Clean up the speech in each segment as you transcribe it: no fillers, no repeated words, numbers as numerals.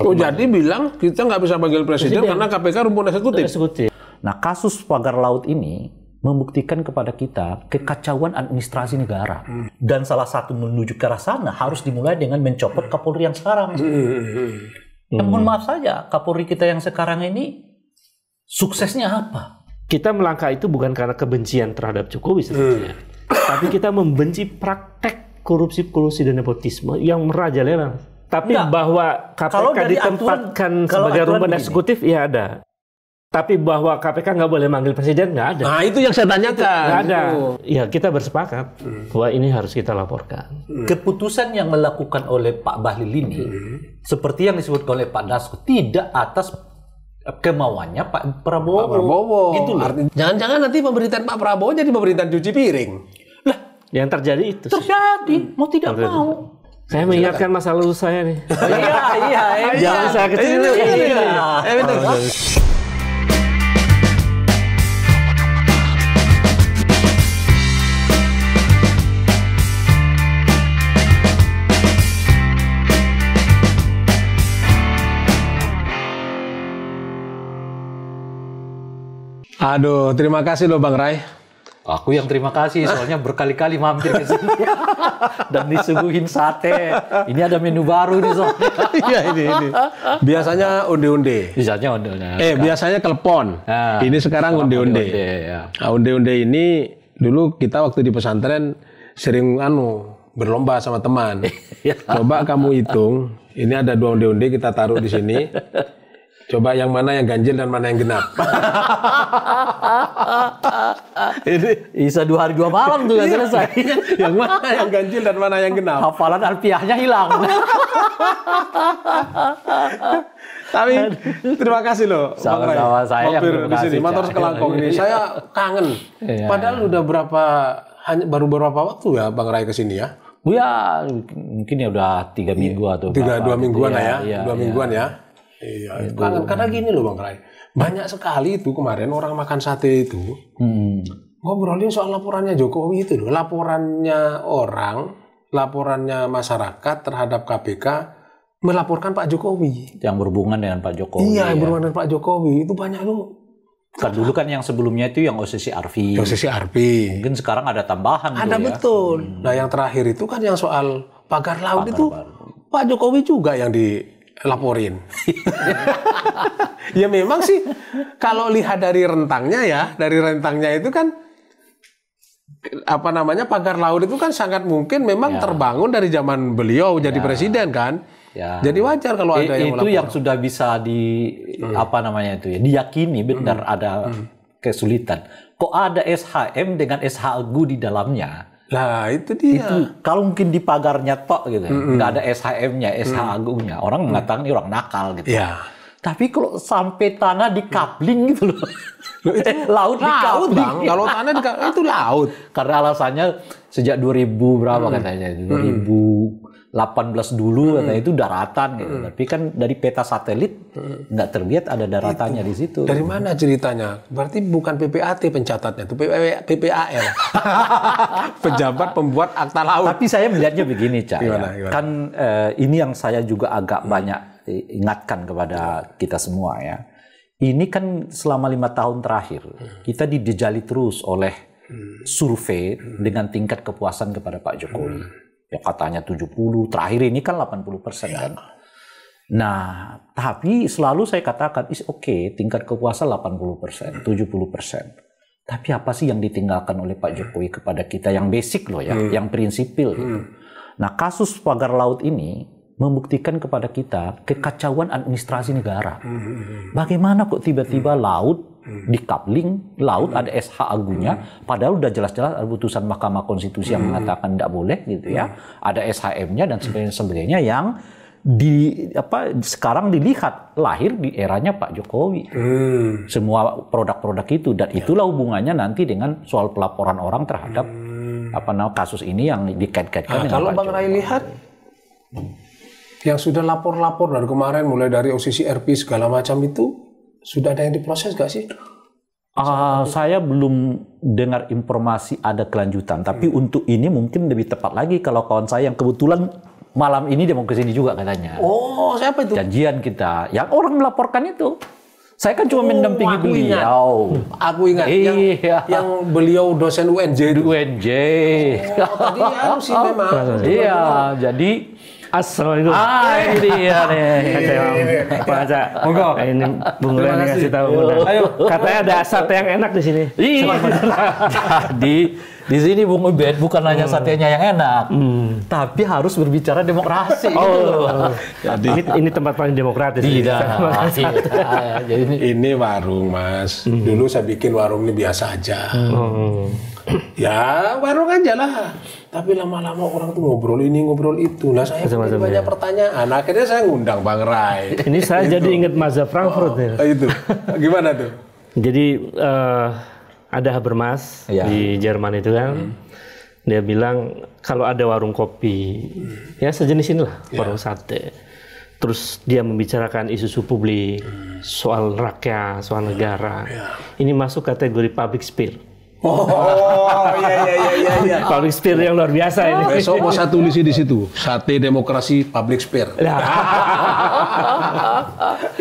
Oh, jadi bilang kita nggak bisa panggil presiden karena KPK rumpun eksekutif. Nah, kasus pagar laut ini membuktikan kepada kita kekacauan administrasi negara. Dan salah satu menuju ke arah sana harus dimulai dengan mencopot Kapolri yang sekarang. Ya, mohon maaf saja, Kapolri kita yang sekarang ini suksesnya apa? Kita melangkah itu bukan karena kebencian terhadap Jokowi sebetulnya. Tapi kita membenci praktek korupsi dan nepotisme yang merajalela. Tapi bahwa KPK ditempatkan sebagai rumpun eksekutif, ya ada. Tapi bahwa KPK nggak boleh manggil presiden, nggak ada. Nah, itu yang saya tanyakan. Nggak ada. Ya, kita bersepakat bahwa ini harus kita laporkan. Keputusan yang melakukan oleh Pak Bahlil ini, seperti yang disebutkan oleh Pak Dasko, tidak atas kemauannya Pak Prabowo. Gitu loh. Jangan-jangan nanti pemerintahan Pak Prabowo jadi pemerintahan cuci piring. Lah, yang terjadi itu. Terjadi, mau tidak mau. Saya mengingatkan masa lalu saya nih. Iya. Jangan saya kecil. Aduh, terima kasih loh Bang Ray. Aku yang terima kasih, soalnya berkali-kali mampir ke sini dan disuguhin sate. Ini ada menu baru nih soalnya. Iya ini. Biasanya onde-onde. Biasanya telepon. Ini sekarang onde-onde. Ya. Nah, onde-onde ini dulu kita waktu di pesantren sering berlomba sama teman. Coba kamu hitung. Ini ada 2 onde-onde kita taruh di sini. Coba yang mana yang ganjil dan mana yang genap. Ini bisa 2 hari 2 malam tuh nggak selesai. Yang mana yang ganjil dan mana yang genap. Hafalan alfiahnya hilang. Tapi terima kasih loh. Sama-sama, saya yang terima di kasih. sini, motor sekelangkong ini. Saya kangen. Padahal udah baru berapa waktu ya Bang Ray kesini ya? Ya mungkin ya udah 3 minggu atau 2 mingguan lah ya. 2 mingguan ya. Iya, kangen. Karena gini loh Bang Ray, banyak sekali itu kemarin orang makan sate itu ngobrolin soal laporannya Jokowi itu loh, laporannya masyarakat terhadap KPK melaporkan Pak Jokowi. Yang berhubungan dengan Pak Jokowi. Iya, yang berhubungan dengan Pak Jokowi itu banyak loh. Kan dulu kan yang sebelumnya itu yang OCC Arfi. Mungkin sekarang ada tambahan. Ada betul. Nah yang terakhir itu kan yang soal pagar laut itu Pak Jokowi juga yang laporin. Ya memang sih kalau lihat dari rentangnya itu kan pagar laut itu kan sangat mungkin memang terbangun dari zaman beliau jadi presiden kan. Ya. Jadi wajar kalau ada yang itu yang sudah bisa diyakini benar ada kesulitan. Kok ada SHM dengan SHAGU di dalamnya? Nah itu dia. Kalau mungkin di pagarnya tok gitu, nggak ada SHM-nya, SHAGU-nya, orang mengatakan ini orang nakal gitu. Ya. Tapi kalau sampai tanah di coupling gitu loh, laut di coupling. Kalau tanah itu laut. Karena alasannya sejak 2000 berapa katanya, 2018 dulu katanya itu daratan gitu. Tapi kan dari peta satelit nggak terlihat ada daratannya di situ. Dari mana ceritanya? Berarti bukan PPAT pencatatnya, itu PPAL. Pejabat pembuat akta laut. Tapi saya melihatnya begini, Cak. Gimana? Kan ini yang saya juga agak banyak ingatkan kepada kita semua ya. Ini kan selama 5 tahun terakhir kita didejali terus oleh survei dengan tingkat kepuasan kepada Pak Jokowi. Ya katanya 70, terakhir ini kan 80% kan. Nah, tapi selalu saya katakan is okay, tingkat kepuasan 80%, 70%. Tapi apa sih yang ditinggalkan oleh Pak Jokowi kepada kita yang basic loh ya, yang prinsipil gitu. Nah, kasus pagar laut ini membuktikan kepada kita kekacauan administrasi negara. Bagaimana kok tiba-tiba laut di coupling, laut ada SHAGU-nya, padahal udah jelas-jelas ada putusan Mahkamah Konstitusi yang mengatakan tidak boleh gitu ya. Ada SHM-nya dan sebagainya yang sekarang dilihat lahir di eranya Pak Jokowi. Semua produk-produk itu dan itulah hubungannya nanti dengan soal pelaporan orang terhadap kasus ini yang dikait-kaitkan dengan kalau Pak Bang Ray lihat yang sudah lapor-lapor dari kemarin mulai dari OCC RP segala macam itu sudah ada yang diproses gak sih? Saya belum dengar informasi ada kelanjutan, tapi untuk ini mungkin lebih tepat lagi kalau kawan saya yang kebetulan malam ini dia mau ke sini juga katanya. Oh, siapa itu? Janjian kita. Yang orang melaporkan itu. Saya kan cuma mendampingi beliau. Aku ingat. Yang beliau dosen UNJ. UNJ. Oh, tadi harus sih memang. Iya, jadi Assalamualaikum. ini dia nih. Pak Aca. Monggo. Ini Bung Reni kasih tahu. Ayo. Katanya ada sate yang enak di sini. Iya. Di sini Bung Ubed bukan hanya satenya yang enak, tapi harus berbicara demokrasi. Jadi ini tempat paling demokratis. Tidak. Jadi ini warung, Mas. Dulu saya bikin warung ini biasa aja. Ya warung aja lah. Tapi lama-lama orang tuh ngobrol ini ngobrol itu. Nah saya punya banyak pertanyaan. Akhirnya saya ngundang Bang Rai. Ini saya jadi ingat mazhab Frankfurt nih. Itu gimana tuh? Jadi ada Habermas di Jerman itu kan. Dia bilang kalau ada warung kopi, ya sejenis inilah warung sate. Terus dia membicarakan isu-isu publik, soal rakyat, soal negara. Ini masuk kategori public sphere. Oh iya. Public sphere yang luar biasa ini. Besok mau saya tulis di situ, sate demokrasi public sphere.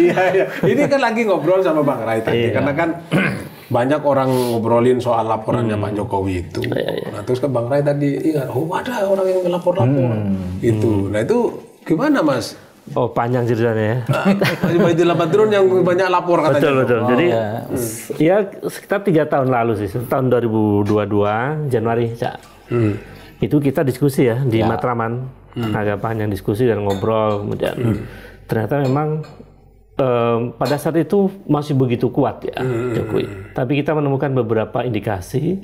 Iya. Ini kan lagi ngobrol sama Bang Rai tadi, karena kan banyak orang ngobrolin soal laporannya Pak Jokowi itu. Nah terus kan Bang Rai tadi ingat, ada orang yang melapor-lapor itu. Nah itu gimana Mas? Oh panjang ceritanya ya. Baitul Badrun yang banyak lapor katanya. Betul. Jadi ya sekitar 3 tahun lalu sih, tahun 2022 Januari, Cak. Itu kita diskusi ya di Matraman, agak panjang diskusi dan ngobrol, kemudian ternyata memang pada saat itu masih begitu kuat ya Jokowi. Tapi kita menemukan beberapa indikasi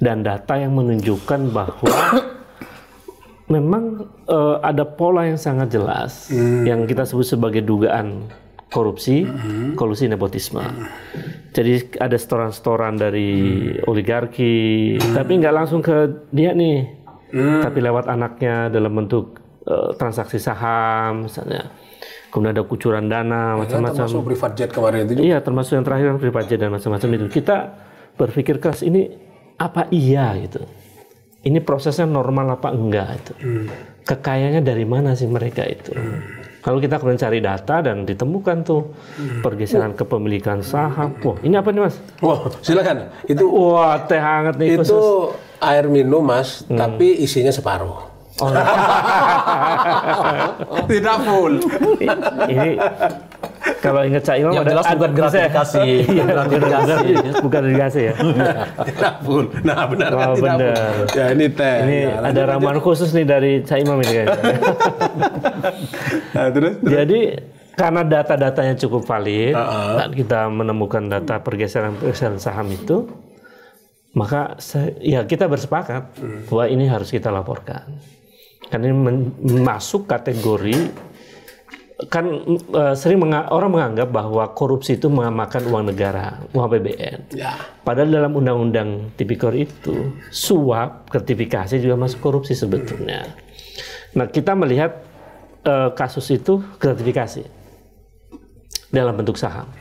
dan data yang menunjukkan bahwa memang ada pola yang sangat jelas yang kita sebut sebagai dugaan korupsi, kolusi nepotisme. Jadi ada setoran-setoran dari oligarki, tapi nggak langsung ke dia nih, tapi lewat anaknya dalam bentuk transaksi saham misalnya. Kemudian ada kucuran dana, macam-macam. Termasuk private jet kemarin itu juga. Iya, termasuk yang terakhir private jet dan macam-macam itu. Kita berpikir keras, ini apa iya gitu. Ini prosesnya normal apa enggak itu. Kekayaannya dari mana sih mereka itu. Kalau kita kemudian cari data dan ditemukan tuh pergeseran kepemilikan saham. Wah, ini apa nih Mas? Wah, silakan. Itu wah, teh hangat nih. Itu air minum Mas, tapi isinya separuh. Oh, tidak full. Ini kalau ingat Cak Imam yang jelas bukan gratifikasi. Bukan gratifikasi ya. Tidak full. Nah benar kan tidak benar. full. Ya ini teh. Ini ya, ada ramuan khusus nih dari Cak Imam ini kayaknya. Nah, terus. Jadi karena data-datanya cukup valid dan kita menemukan data pergeseran saham itu, maka kita bersepakat bahwa ini harus kita laporkan. Karena ini masuk kategori kan sering orang menganggap bahwa korupsi itu memakan uang negara, uang APBN. Ya. Padahal dalam undang-undang tipikor itu suap, gratifikasi juga masuk korupsi sebetulnya. Nah kita melihat kasus itu gratifikasi dalam bentuk saham.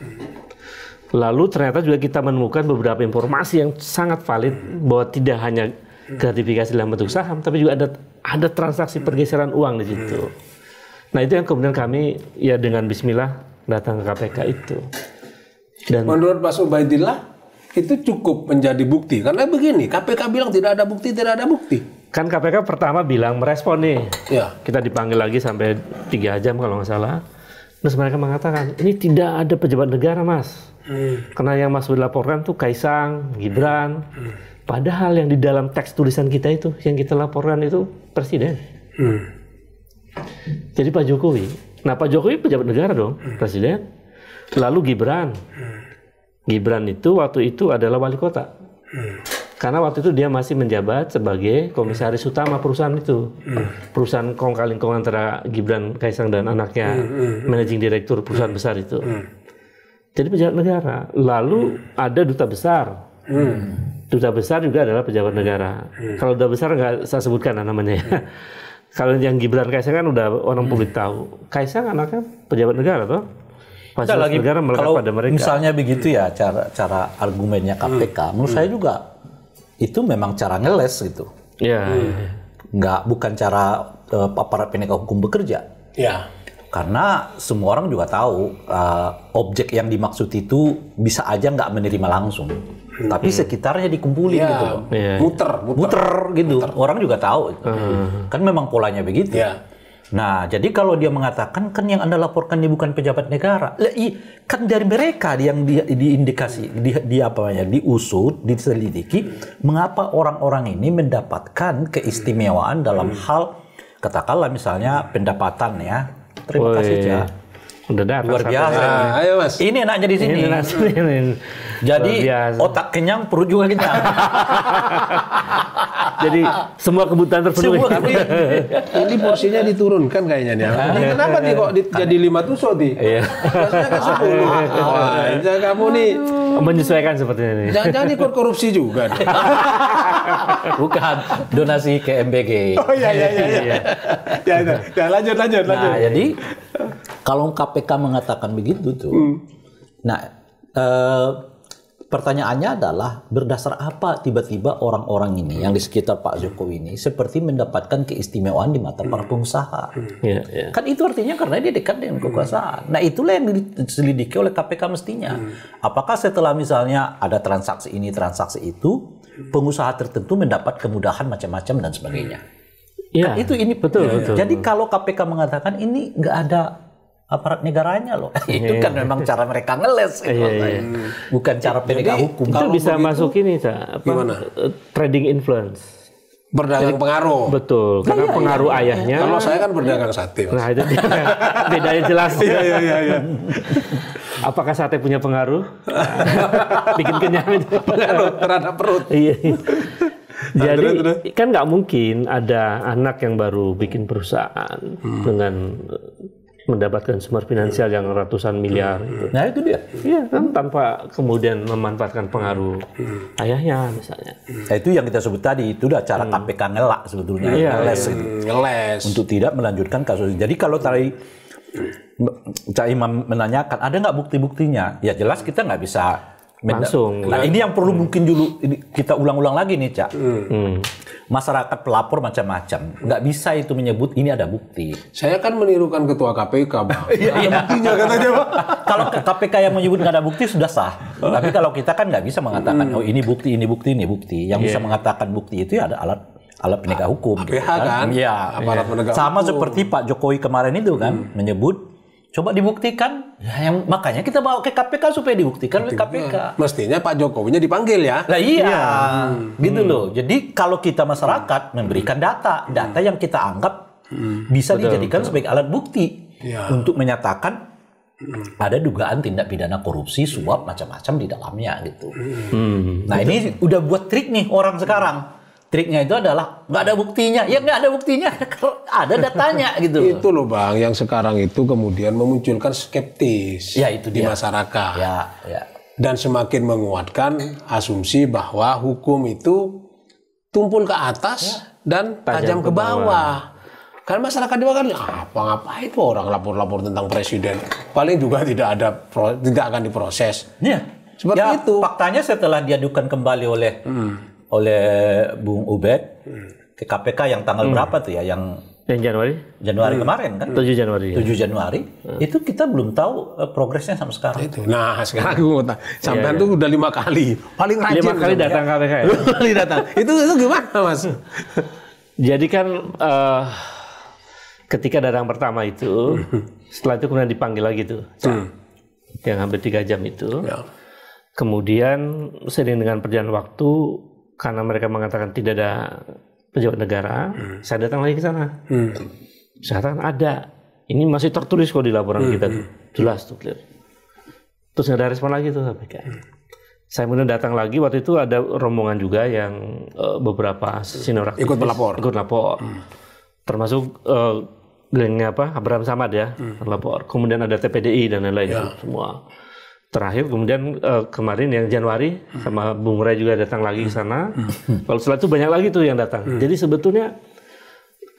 Lalu ternyata juga kita menemukan beberapa informasi yang sangat valid bahwa tidak hanya gratifikasi dalam bentuk saham, tapi juga ada transaksi pergeseran uang di situ. Nah itu yang kemudian kami ya dengan Bismillah datang ke KPK itu. Dan menurut Pak Ubaidillah itu cukup menjadi bukti karena begini KPK bilang tidak ada bukti. Kan KPK pertama bilang merespon nih, ya. Kita dipanggil lagi sampai 3 jam kalau nggak salah. Terus mereka mengatakan ini tidak ada pejabat negara Mas, karena yang Mas dilaporkan tuh Kaisang, Gibran. Padahal yang di dalam teks tulisan kita itu, yang kita laporkan itu Presiden. Jadi Pak Jokowi. Nah Pak Jokowi pejabat negara dong, Presiden. Lalu Gibran. Gibran itu waktu itu adalah wali kota. Karena waktu itu dia masih menjabat sebagai komisaris utama perusahaan itu. Perusahaan kong-kali-kong antara Gibran, Kaisang dan anaknya. Managing Direktur perusahaan besar itu. Jadi pejabat negara. Lalu ada duta besar. Duta besar juga adalah pejabat negara. Kalau duta besar nggak saya sebutkan namanya. Kalau yang Gibran Kaisang kan udah orang publik tahu. Kaisang anaknya pejabat negara toh. Fasilitas negara melekat pada mereka. Misalnya begitu ya cara argumennya KPK. Menurut saya juga itu memang cara ngeles gitu. Iya. Bukan cara aparat penegak hukum bekerja. Ya. Karena semua orang juga tahu objek yang dimaksud itu bisa aja nggak menerima langsung, tapi sekitarnya dikumpulin gitu loh. Muter gitu. Orang juga tahu. Kan memang polanya begitu. Ya. Nah, jadi kalau dia mengatakan kan yang Anda laporkan ini bukan pejabat negara, kan dari mereka yang diindikasi, diusut, diselidiki, mengapa orang-orang ini mendapatkan keistimewaan dalam hal, katakanlah misalnya pendapatan ya. Terima kasih, Cak. Udah datang. Luar biasa. Ayo, Mas. Ini enaknya di sini. Jadi otak kenyang, perut juga kenyang. Jadi semua kebutuhan terpenuhi. Ini porsinya diturunkan kayaknya nih. Ini kenapa nih kok jadi 5 tusuk nih? Iya. Rasanya kan 10. Wah, kamu nih menyesuaikan sepertinya nih. Jangan ikut korupsi juga. Bukan, donasi ke MBG. Oh iya. Ya, lanjut. Nah, jadi kalau KPK mengatakan begitu tuh, pertanyaannya adalah berdasar apa tiba-tiba orang-orang ini yang di sekitar Pak Jokowi ini seperti mendapatkan keistimewaan di mata para pengusaha. Kan itu artinya karena dia dekat dengan kekuasaan. Nah, itulah yang diselidiki oleh KPK mestinya. Apakah setelah misalnya ada transaksi ini, transaksi itu, pengusaha tertentu mendapat kemudahan macam-macam dan sebagainya. Kan itu ini betul. Jadi kalau KPK mengatakan ini nggak ada aparat negaranya loh, itu kan memang cara mereka ngeles, bukan cara penegak hukum. Itu bisa masuk ini, trading influence. Berdagang pengaruh. Betul, karena pengaruh ayahnya. Kalau saya kan berdagang sate, Mas. Nah, itu bedanya jelas. Iya. Apakah sate punya pengaruh? Bikin kenyang itu. Pengaruh terhadap perut. Iya. Jadi kan nggak mungkin ada anak yang baru bikin perusahaan dengan mendapatkan sumber finansial yang ratusan miliar. Nah, itu dia. Iya kan, tanpa kemudian memanfaatkan pengaruh ayahnya misalnya. Nah, itu yang kita sebut tadi, itu udah cara KPK ngelak sebetulnya. Ngeles. Untuk tidak melanjutkan kasus. Jadi kalau tadi Cak Imam menanyakan, ada nggak bukti-buktinya? Ya jelas kita nggak bisa langsung. Nah, ini yang perlu mungkin dulu kita ulang-ulang lagi nih, Cak. Masyarakat pelapor macam-macam, nggak bisa itu menyebut ini ada bukti. Saya kan menirukan ketua KPK, Bang. Ada buktinya katanya, Bang. Kalau KPK yang menyebut nggak ada bukti sudah sah. Tapi kalau kita kan nggak bisa mengatakan oh ini bukti. Yang bisa mengatakan bukti itu ada alat penegak hukum. APH kan? Iya. Aparat penegak Sama hukum. seperti Pak Jokowi kemarin itu kan menyebut coba dibuktikan. Ya, makanya kita bawa ke KPK supaya dibuktikan oleh KPK. Mestinya Pak Jokowinya dipanggil ya. Lah iya. Gitu loh. Jadi kalau kita masyarakat memberikan data yang kita anggap bisa dijadikan sebagai alat bukti untuk menyatakan ada dugaan tindak pidana korupsi, suap macam-macam di dalamnya gitu. Nah, ini udah buat trik nih orang sekarang. Triknya itu adalah nggak ada buktinya. Ya nggak ada buktinya, ada datanya gitu. Itu loh Bang, yang sekarang itu kemudian memunculkan skeptis di masyarakat. Ya. Dan semakin menguatkan asumsi bahwa hukum itu tumpul ke atas dan tajam ke bawah. Karena masyarakat juga kan ngapain itu orang lapor-lapor tentang presiden. Paling juga tidak akan diproses. Iya. Seperti itu. Faktanya setelah diadukan kembali oleh Bung Ubed ke KPK yang tanggal berapa tuh ya, yang Januari kemarin kan? 7 Januari. 7 Januari. Itu kita belum tahu progresnya sampai sekarang. Itu. Nah, sekarang aku mau tanya, sampai itu udah 5 kali. Paling rajin. 5 kali datang KPK ya? 5 kali datang. Itu gimana, Mas? Jadi kan ketika datang pertama itu, setelah itu kemudian dipanggil lagi tuh. Yang hampir 3 jam itu. Ya. Kemudian seiring dengan perjalanan waktu, karena mereka mengatakan tidak ada pejabat negara, saya datang lagi ke sana. Saya katakan ada. Ini masih tertulis kok di laporan kita tuh. Jelas tuh, clear. Terus nggak ada respon lagi tuh KPK. Saya kemudian datang lagi, waktu itu ada rombongan juga yang beberapa senior aktivis ikut lapor. Termasuk gengnya Abraham Samad ya, lapor. Kemudian ada TPDI dan lain-lain semua. Terakhir kemudian kemarin yang Januari sama Bung Ray juga datang lagi ke sana. Lalu setelah itu banyak lagi tuh yang datang. Jadi sebetulnya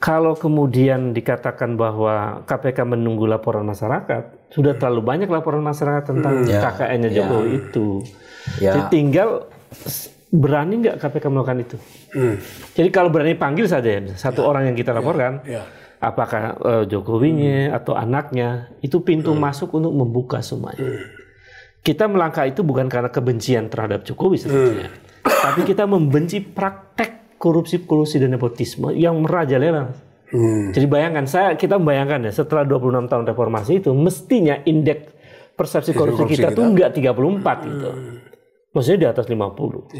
kalau kemudian dikatakan bahwa KPK menunggu laporan masyarakat, sudah terlalu banyak laporan masyarakat tentang KKN-nya Jokowi itu. Jadi tinggal berani nggak KPK melakukan itu? Jadi kalau berani panggil saja satu orang yang kita laporkan, apakah Jokowinya atau anaknya, itu pintu masuk untuk membuka semuanya. Kita melangkah itu bukan karena kebencian terhadap Jokowi sebetulnya, tapi kita membenci praktek korupsi dan nepotisme yang merajalela. Jadi bayangkan, kita membayangkan ya, setelah 26 tahun reformasi itu, mestinya indeks persepsi korupsi kita tuh nggak 34 gitu. Maksudnya di atas 50.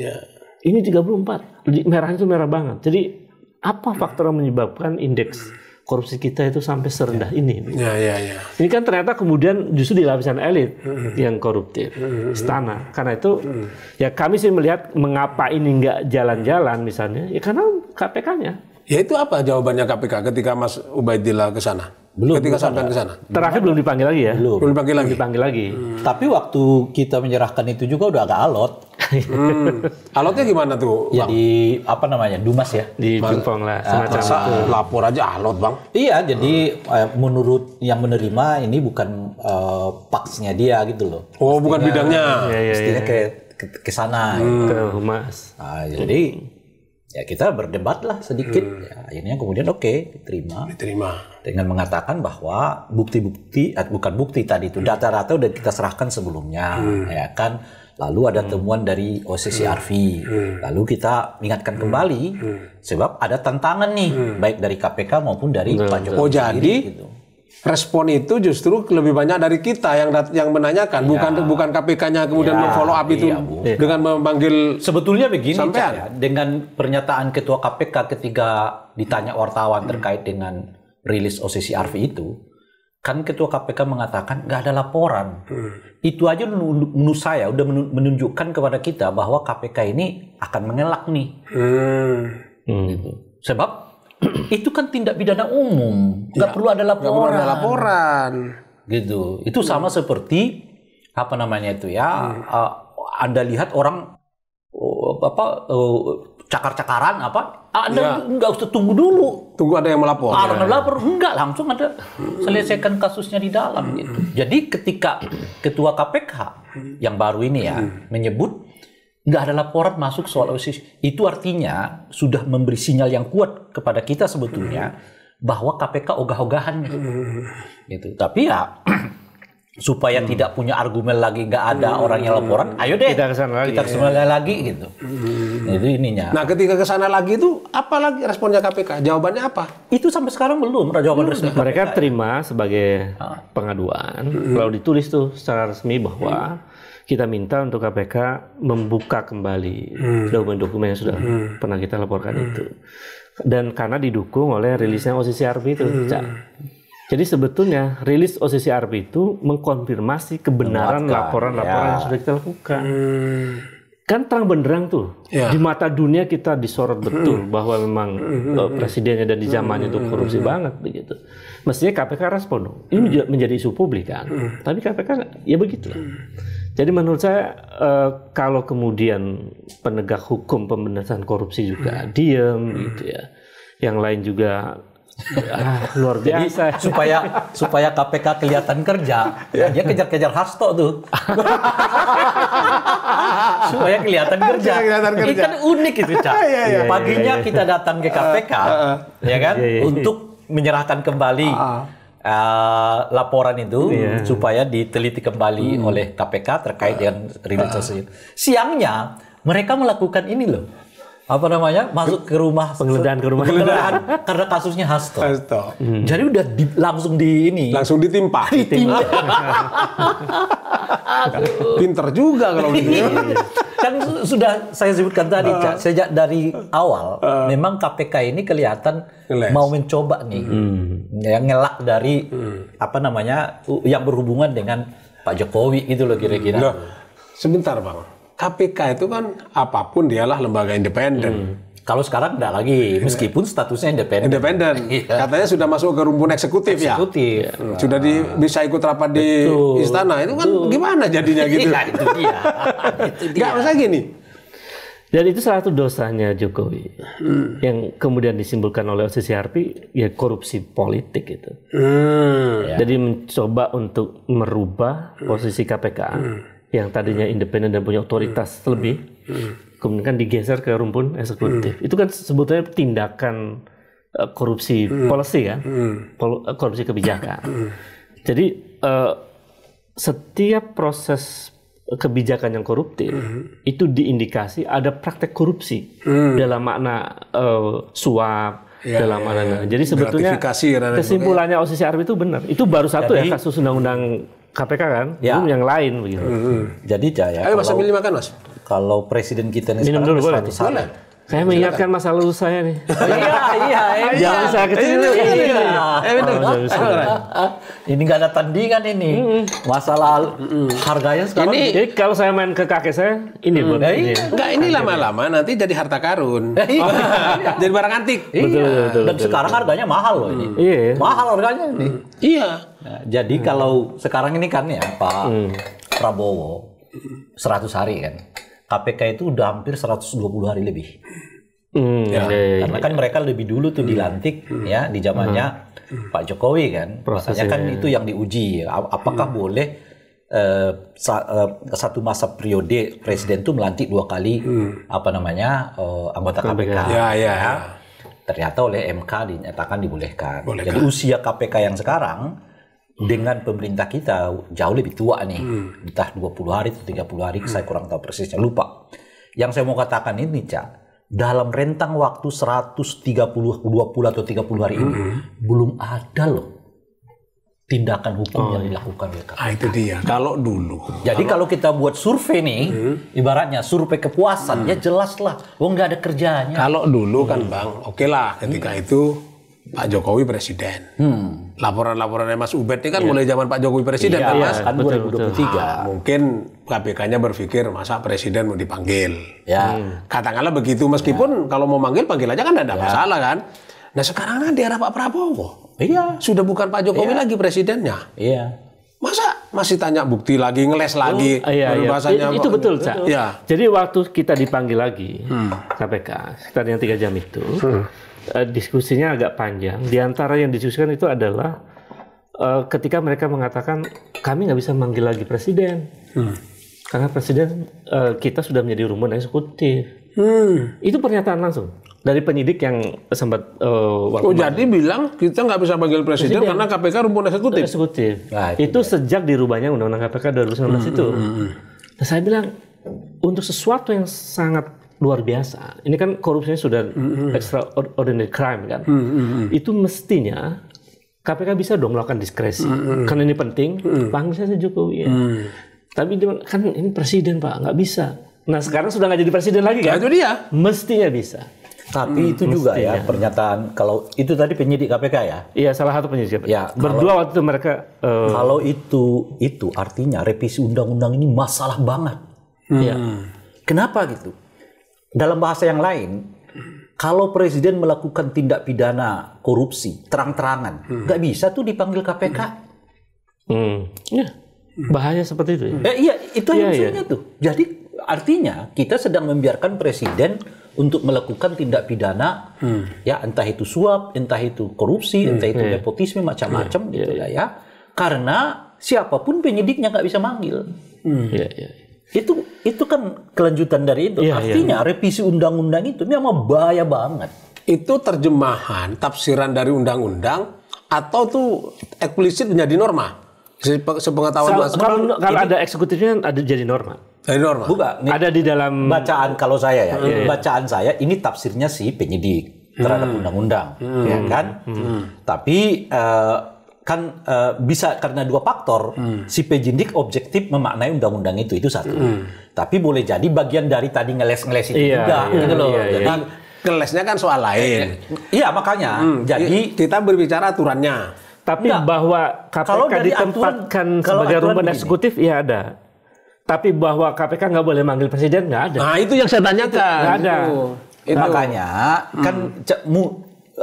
Ini 34. Merahnya itu merah banget. Jadi apa faktor yang menyebabkan indeks korupsi kita itu sampai serendah ini? Ini kan ternyata kemudian justru di lapisan elit yang koruptif, istana. Karena itu ya kami sih melihat mengapa ini nggak jalan-jalan misalnya, ya karena KPK-nya. Ya itu apa jawabannya KPK ketika Mas Ubaidillah ke sana? Ketika sampai ke sana. Terakhir belum dipanggil lagi ya? Belum dipanggil lagi. Tapi waktu kita menyerahkan itu juga udah agak alot. Alotnya gimana tuh, Bang? Jadi apa namanya, Dumas ya? Di Pingpong lah, semacam itu. Lapor aja alot, Bang. Iya, jadi menurut yang menerima ini bukan paksnya dia gitu loh. Oh, bukan bidangnya. Mestinya ke sana. Ke Humas. Nah, jadi ya kita berdebat lah sedikit. Ya, akhirnya kemudian diterima. Dengan mengatakan bahwa bukti-bukti, bukan bukti tadi itu, data-data udah kita serahkan sebelumnya, ya kan. Lalu ada temuan dari OCCRV, lalu kita ingatkan kembali, sebab ada tantangan nih, baik dari KPK maupun dari Pak Jokowi. Oh jadi, gitu. Respon itu justru lebih banyak dari kita yang menanyakan, bukan KPK-nya kemudian memfollow up itu dengan memanggil. Sebetulnya begini, ya, dengan pernyataan Ketua KPK ketika ditanya wartawan terkait dengan rilis OCCRV itu, kan Ketua KPK mengatakan nggak ada laporan. Itu aja menurut saya udah menunjukkan kepada kita bahwa KPK ini akan mengelak nih. Gitu. Sebab itu kan tindak pidana umum, nggak perlu ada laporan. Gitu. Itu sama seperti apa namanya itu ya? Anda lihat orang cakar-cakaran apa? Anda nggak usah tunggu dulu. Tunggu ada yang melapor. Melapor enggak, langsung ada selesaikan kasusnya di dalam gitu. Jadi ketika Ketua KPK yang baru ini ya menyebut nggak ada laporan masuk soal OCC, itu artinya sudah memberi sinyal yang kuat kepada kita sebetulnya bahwa KPK ogah-ogahan gitu. Tapi ya supaya tidak punya argumen lagi, nggak ada orang yang laporan, ayo deh kita kesana lagi gitu. Itu ininya. Nah ketika kesana lagi itu apa lagi responnya KPK? Jawabannya apa? Itu sampai sekarang belum jawaban resmi. Mereka terima sebagai pengaduan, lalu ditulis tuh secara resmi bahwa kita minta untuk KPK membuka kembali dokumen-dokumen yang sudah pernah kita laporkan itu. Dan karena didukung oleh rilisnya OCCRV itu. Jadi sebetulnya rilis OCCRV itu mengkonfirmasi kebenaran laporan-laporan yang sudah kita lakukan. Kan terang benderang tuh. Di mata dunia kita disorot betul bahwa memang presidennya dan di zamannya itu korupsi banget begitu. Mestinya KPK respon dong. Ini menjadi isu publik kan. Tapi KPK ya begitulah. Jadi menurut saya kalau kemudian penegak hukum pemberantasan korupsi juga diem gitu ya, yang lain juga luar biasa. Jadi, supaya KPK kelihatan kerja, dia kejar-kejar Hasto tuh. Supaya kelihatan kerja. Ini kan unik itu, Cak. Paginya kita datang ke KPK, ya kan, untuk menyerahkan kembali laporan itu supaya diteliti kembali oleh KPK terkait dengan rilis sosial. Siangnya mereka melakukan ini loh, apa namanya, masuk ke rumah, penggeledahan karena kasusnya Hasto. Jadi udah langsung ditimpa. Pinter juga kalau gitu. Kan sudah saya sebutkan tadi, sejak dari awal memang KPK ini kelihatan mau mencoba nih yang ngelak dari apa namanya yang berhubungan dengan Pak Jokowi gitu loh kira-kira. Sebentar Bang, KPK itu kan apapun dialah lembaga independen. Kalau sekarang enggak lagi, meskipun statusnya independen. Katanya sudah masuk ke rumpun eksekutif. Ya. Sudah bisa ikut rapat di istana. Itu kan gimana jadinya gitu? Itu dia. Enggak, masa gini. Dan itu salah satu dosanya Jokowi yang kemudian disimpulkan oleh OCCRV, ya korupsi politik itu. Jadi mencoba untuk merubah posisi KPK yang tadinya independen dan punya otoritas lebih kemudian digeser ke rumpun eksekutif. Itu kan sebetulnya tindakan korupsi policy kan, korupsi kebijakan. Jadi setiap proses kebijakan yang koruptif itu diindikasi ada praktek korupsi dalam makna suap, dalam makna. Jadi sebetulnya kesimpulannya OCC Arbi itu benar. Itu baru satu ya kasus undang-undang KPK kan, belum yang lain begitu. Jadi Jaya, ayo Mas sambil makan Mas. Kalau presiden kita ini minum dulu boleh. Saya mengingatkan masa lalu saya nih. Iya. Jangan saya kecil. Ini nggak ada tandingan ini. Masa lalu harganya sekarang. Jadi kalau saya main ke kakek saya, ini buat ini. Enggak, ini lama-lama nanti jadi harta karun. Jadi barang antik. Betul. Dan sekarang harganya mahal loh ini. Iya. Mahal harganya ini. Iya. Nah, jadi kalau sekarang ini kan ya Pak Prabowo 100 hari kan. KPK itu udah hampir 120 hari lebih. Karena kan mereka lebih dulu tuh dilantik ya di zamannya Pak Jokowi kan. Prosesnya kan itu yang diuji. Apakah boleh satu masa periode presiden tuh melantik 2 kali anggota KPK. Ya. Ternyata oleh MK dinyatakan dibolehkan. Jadi usia KPK yang sekarang dengan pemerintah kita jauh lebih tua nih. Entah 20 hari atau 30 hari, saya kurang tahu persisnya, lupa. Yang saya mau katakan ini, Cak, dalam rentang waktu 120 atau 30 hari ini, belum ada loh tindakan hukum yang dilakukan oleh KPK. Itu dia. Kalau dulu. Jadi kalau kita buat survei nih, ibaratnya survei kepuasan, ya jelas lah, nggak ada kerjanya. Kalau dulu kan Bang, oke lah ketika itu Pak Jokowi presiden. Laporan-laporannya Mas Ubed ini kan mulai zaman Pak Jokowi presiden kan Mas? Kan 2023. Mungkin KPK-nya berpikir masa presiden mau dipanggil. Katakanlah begitu, meskipun kalau mau manggil aja kan ada masalah kan. Nah sekarang di era Pak Prabowo. Sudah bukan Pak Jokowi lagi presidennya. Masa masih tanya bukti lagi, ngeles lagi. Bahasanya itu betul, Cak. Jadi waktu kita dipanggil lagi KPK, sekitar yang 3 jam itu, diskusinya agak panjang. Di antara yang didiskusikan itu adalah ketika mereka mengatakan kami nggak bisa manggil lagi presiden karena presiden kita sudah menjadi rumpun eksekutif. Itu pernyataan langsung dari penyidik yang sempat jadi bilang kita nggak bisa manggil presiden karena KPK rumpun eksekutif. Nah, itu sejak dirubahnya Undang-Undang KPK 2019 itu. Nah, saya bilang untuk sesuatu yang sangat luar biasa. Ini kan korupsinya sudah extraordinary crime kan. Itu mestinya KPK bisa dong melakukan diskresi. Karena ini penting, panggil saja Jokowi. Tapi kan ini presiden Pak, nggak bisa. Nah sekarang sudah nggak jadi presiden lagi kan? Itu dia. Mestinya bisa. Tapi itu juga ya pernyataan, kalau itu tadi penyidik KPK ya? Iya, salah satu penyidik KPK. Ya, berdua waktu itu mereka. Kalau itu artinya revisi undang-undang ini masalah banget. Kenapa gitu? Dalam bahasa yang lain, kalau presiden melakukan tindak pidana korupsi terang-terangan, nggak bisa tuh dipanggil KPK. Bahaya seperti itu. Itu yang maksudnya tuh. Jadi artinya kita sedang membiarkan presiden untuk melakukan tindak pidana, ya entah itu suap, entah itu korupsi, entah itu nepotisme macam-macam gitu lah ya. Karena siapapun penyidiknya nggak bisa manggil. Itu kan kelanjutan dari itu. Artinya revisi undang-undang itu memang bahaya banget. Itu terjemahan, tafsiran dari undang-undang atau tuh eksplisit menjadi norma? Sepengetahuan Mas. Kalau ada eksekutifnya ada jadi norma. Dari norma? Bukan. Ada di dalam bacaan kalau saya ya. Bacaan saya ini tafsirnya si penyidik terhadap undang-undang, ya kan? Tapi kan bisa karena 2 faktor. Si penyidik objektif memaknai undang-undang itu satu. Tapi boleh jadi bagian dari tadi ngeles-ngeles itu juga gitu loh. Jadi ngelesnya kan soal lain. Iya makanya. Jadi kita berbicara aturannya. Tapi bahwa KPK ditempatkan sebagai rumpun eksekutif ya ada. Tapi bahwa KPK nggak boleh manggil presiden nggak ada. Nah itu yang saya tanyakan. Nggak ada. Itu. Makanya kan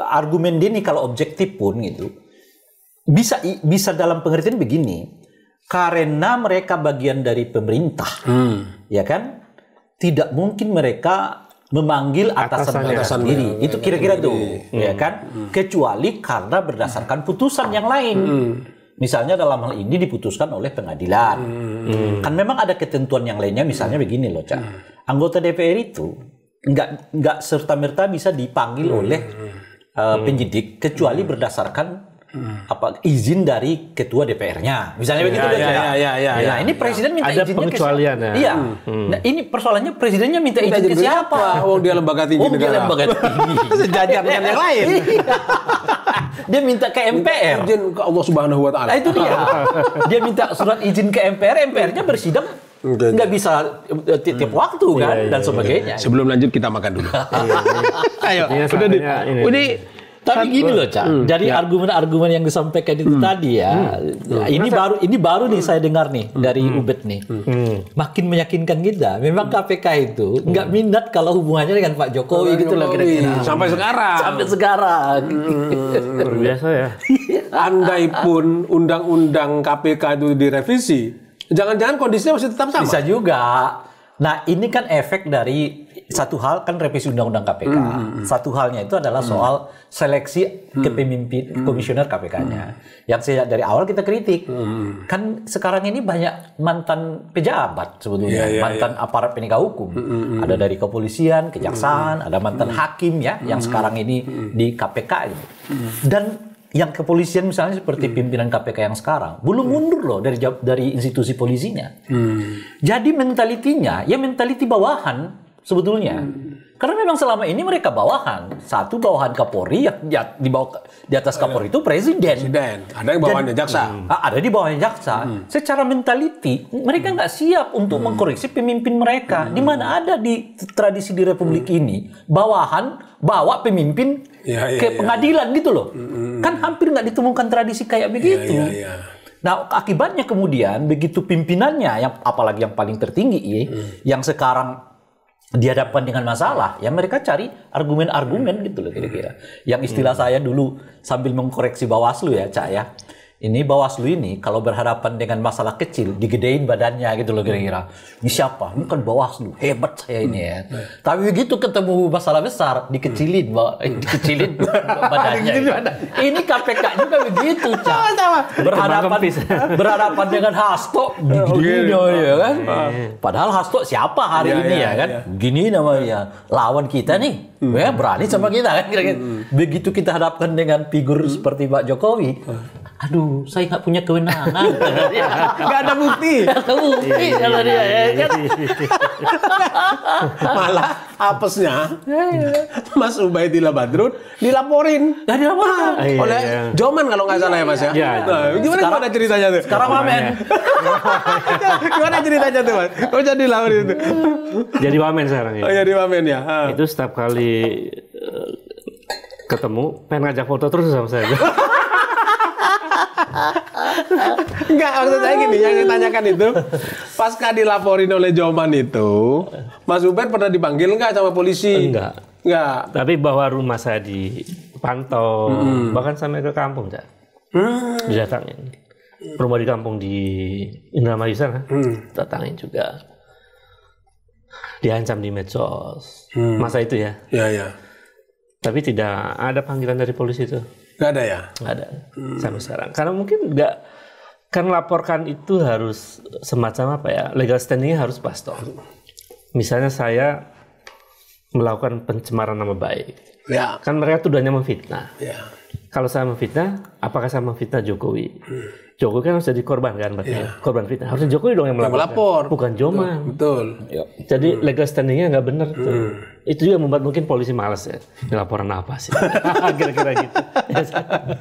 argumen dia nih kalau objektif pun gitu. Bisa dalam pengertian begini, karena mereka bagian dari pemerintah, ya kan, tidak mungkin mereka memanggil atasan mereka sendiri. Itu kira-kira tuh, ya kan, kecuali karena berdasarkan putusan yang lain. Misalnya dalam hal ini diputuskan oleh pengadilan. Kan memang ada ketentuan yang lainnya, misalnya begini loh, Cak. Anggota DPR itu nggak serta-merta bisa dipanggil oleh penyidik kecuali berdasarkan izin dari ketua DPR-nya. Misalnya begitu aja. Nah, ini presiden minta ada izinnya ke siapa? pengecualian ya. Iya. Nah, ini persoalannya presidennya minta izin ke siapa? Oh, dia lembaga tinggi Dia negara. lembaga tinggi. Sejajar dengan yang lain. Dia minta ke MPR. Izin ke Allah Subhanahu wa taala. Nah, itu dia. Dia minta surat izin ke MPR, MPR-nya bersidang nggak bisa tiap waktu kan dan sebagainya. Sebelum lanjut kita makan dulu. Ayo, udah ini tapi gini loh, Cak. Dari argumen-argumen yang disampaikan itu tadi ya. Ini baru nih saya dengar nih dari Ubed nih. Makin meyakinkan kita. Memang KPK itu nggak minat kalau hubungannya dengan Pak Jokowi gitu loh kira-kira. Sampai sekarang. Sampai sekarang. Luar biasa ya. Andai pun undang-undang KPK itu direvisi, jangan-jangan kondisinya masih tetap sama. Bisa juga. Nah, ini kan efek dari satu hal kan revisi undang-undang KPK. Satu halnya itu adalah soal seleksi kepemimpin komisioner KPK-nya. Yang saya dari awal kita kritik. Kan sekarang ini banyak mantan pejabat sebetulnya, mantan aparat penegak hukum. Ada dari kepolisian, kejaksaan, ada mantan hakim ya yang sekarang ini di KPK ini. Dan yang kepolisian misalnya seperti pimpinan KPK yang sekarang belum mundur loh dari institusi polisinya. Jadi mentalitinya ya mentaliti bawahan sebetulnya. Karena memang selama ini mereka bawahan. Satu bawahan Kapolri yang di atas Kapolri itu presiden. Ada yang bawahannya jaksa. Ada di bawahnya jaksa. Secara mentaliti mereka nggak siap untuk mengkoreksi pemimpin mereka. Di mana ada di tradisi di Republik ini bawahan bawa pemimpin ke pengadilan gitu loh. Kan hampir nggak ditemukan tradisi kayak begitu. Nah, akibatnya kemudian begitu pimpinannya yang apalagi yang paling tertinggi yang sekarang dihadapkan dengan masalah, ya mereka cari argumen-argumen gitu loh kira-kira. Yang istilah saya dulu sambil mengkoreksi Bawaslu ya, Cak ya. Ini Bawaslu ini kalau berhadapan dengan masalah kecil digedein badannya gitu loh kira-kira. Ini siapa? Ini kan Bawaslu, hebat saya ini ya. Tapi begitu ketemu masalah besar dikecilin badannya. Ini KPK juga begitu, Cak. Berhadapan dengan Hasto gini ya kan. Padahal Hasto siapa hari ini ya kan? Gini namanya lawan kita nih. Berani sama kita kan kira-kira. Begitu kita hadapkan dengan figur seperti Pak Jokowi. Aduh, saya nggak punya kewenangan. Nggak ada bukti. Kalau dia ya kan. Malah apesnya Mas Ubaidillah Badrun dilaporin. Oleh Joman kalau nggak salah ya Mas ya. Nah, gimana ceritanya tuh? Sekarang wamen. Gimana ceritanya tuh Mas? Kok jadi laporin itu? Jadi wamen sekarang ya. Oh, jadi wamen ya. Itu setiap kali ketemu pengen ngajak foto terus sama saya. Enggak, maksud saya gini, yang ditanyakan itu pasca dilaporin oleh Joman itu, Mas Ubaid pernah dipanggil nggak sama polisi? Enggak. Tapi bahwa rumah saya dipantau, bahkan sampai ke kampung, Cak. Didatangin. Rumah di kampung di Indramayu sana, datangin juga. Diancam di medsos. Masa itu ya? Iya. Tapi tidak ada panggilan dari polisi itu. Nggak ada ya? Nggak ada sampai sekarang. Karena mungkin nggak, kan laporkan itu harus semacam apa ya, legal standingnya harus pas toh. Misalnya saya melakukan pencemaran nama baik, ya. Kan mereka tuduhannya memfitnah. Ya. Kalau saya memfitnah, apakah saya memfitnah Jokowi? Jokowi kan harus jadi korban kan, berarti korban fitnah. Harusnya Jokowi dong yang melapor, bukan Joman. Betul. Jadi legal standingnya nggak benar tuh. Itu juga membuat mungkin polisi malas ya. Ini laporan apa sih? Kira-kira gitu.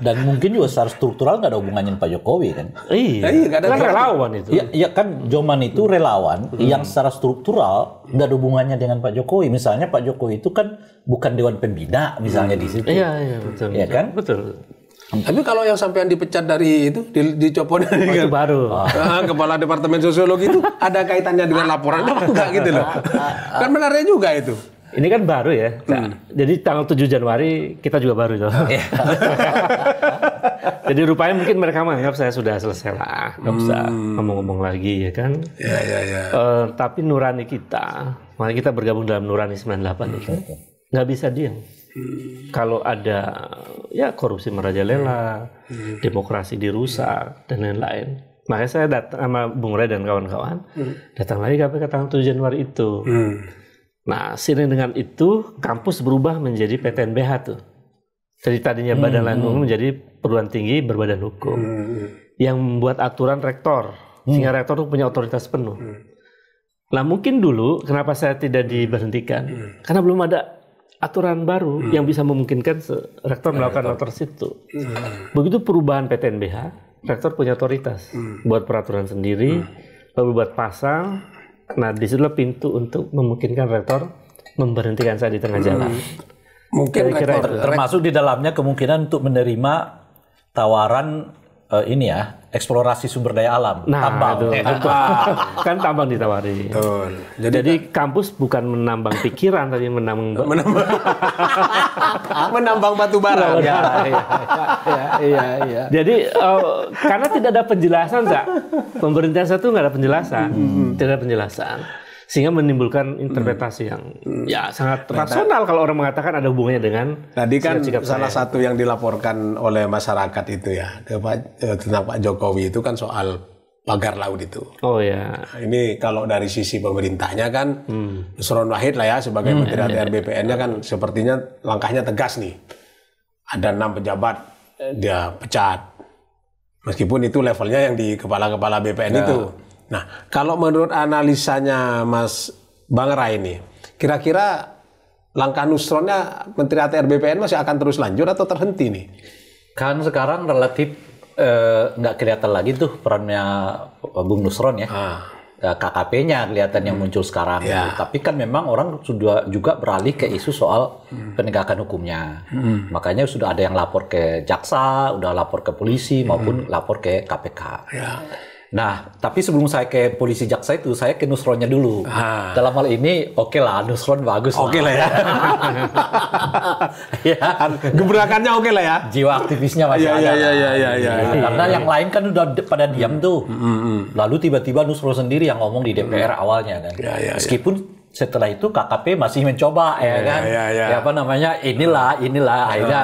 Dan mungkin juga secara struktural nggak ada hubungannya dengan Pak Jokowi kan? Iya, kan relawan itu. Iya kan Joman itu relawan yang secara struktural nggak ada hubungannya dengan Pak Jokowi. Misalnya Pak Jokowi itu kan bukan Dewan Pembina misalnya di situ. Iya betul. Iya kan? Betul. Tapi kalau yang sampean dipecat dari itu, dicopot dari itu baru. Kepala Departemen Sosiologi itu ada kaitannya dengan laporan apa enggak gitu loh. Kan benarnya juga itu. Ini kan baru ya. Jadi tanggal 7 Januari kita juga baru itu. Jadi rupanya mungkin mereka menganggap saya sudah selesai lah. Nggak usah ngomong-ngomong lagi ya kan. Iya. Tapi nurani kita, makanya kita bergabung dalam Nurani 98 itu. Nggak bisa diam. Kalau ada ya korupsi merajalela, demokrasi dirusak dan lain-lain. Makanya saya datang sama Bung Ray dan kawan-kawan, datang lagi KPK tanggal 7 Januari itu. Nah, seiring dengan itu kampus berubah menjadi PTNBH tuh. Jadi tadinya Badan Layanan Umum menjadi perguruan tinggi berbadan hukum yang membuat aturan rektor, sehingga rektor itu punya otoritas penuh. Nah, mungkin dulu kenapa saya tidak diberhentikan? Karena belum ada aturan baru yang bisa memungkinkan rektor melakukan otoritas itu. Begitu perubahan PTNBH, rektor punya otoritas buat peraturan sendiri, lalu buat pasal. Nah, disitulah pintu untuk memungkinkan rektor memberhentikan saya di tengah jalan. Mungkin rektor, termasuk di dalamnya kemungkinan untuk menerima tawaran ini ya, eksplorasi sumber daya alam, tambang. Kan tambang ditawari. Betul. Jadi kampus bukan menambang pikiran, tapi menambang batu bara. Iya. Jadi karena tidak ada penjelasan, pemberhentian satu nggak ada penjelasan, tidak ada penjelasan. Sehingga menimbulkan interpretasi yang ya sangat rasional kalau orang mengatakan ada hubungannya dengan tadi kan salah satu yang dilaporkan oleh masyarakat itu ya tentang Pak Jokowi itu kan soal pagar laut itu. Oh ya. Ini kalau dari sisi pemerintahnya kan Nusron Wahid lah ya sebagai Menteri ATR BPN-nya kan sepertinya langkahnya tegas nih. Ada 6 pejabat dia pecat. Meskipun itu levelnya yang di kepala-kepala BPN itu. Nah, kalau menurut analisanya Mas Bang Ray ini, kira-kira langkah Nusronnya Menteri ATR BPN masih akan terus lanjut atau terhenti nih? Kan sekarang relatif nggak kelihatan lagi tuh perannya Bung Nusron ya. KKP-nya kelihatan yang muncul sekarang. Tapi kan memang orang sudah juga beralih ke isu soal penegakan hukumnya. Makanya sudah ada yang lapor ke jaksa, udah lapor ke polisi maupun lapor ke KPK. Nah, tapi sebelum saya ke polisi jaksa itu, saya ke Nusronnya dulu. Dalam hal ini, oke lah, Nusron bagus. Oke lah ya. Gebrakannya oke lah ya. Jiwa aktivisnya masih ada. Iya. Karena yang lain kan udah pada diam tuh. Lalu tiba-tiba Nusron sendiri yang ngomong di DPR awalnya kan. Meskipun setelah itu KKP masih mencoba ya kan. Ya apa namanya? Inilah akhirnya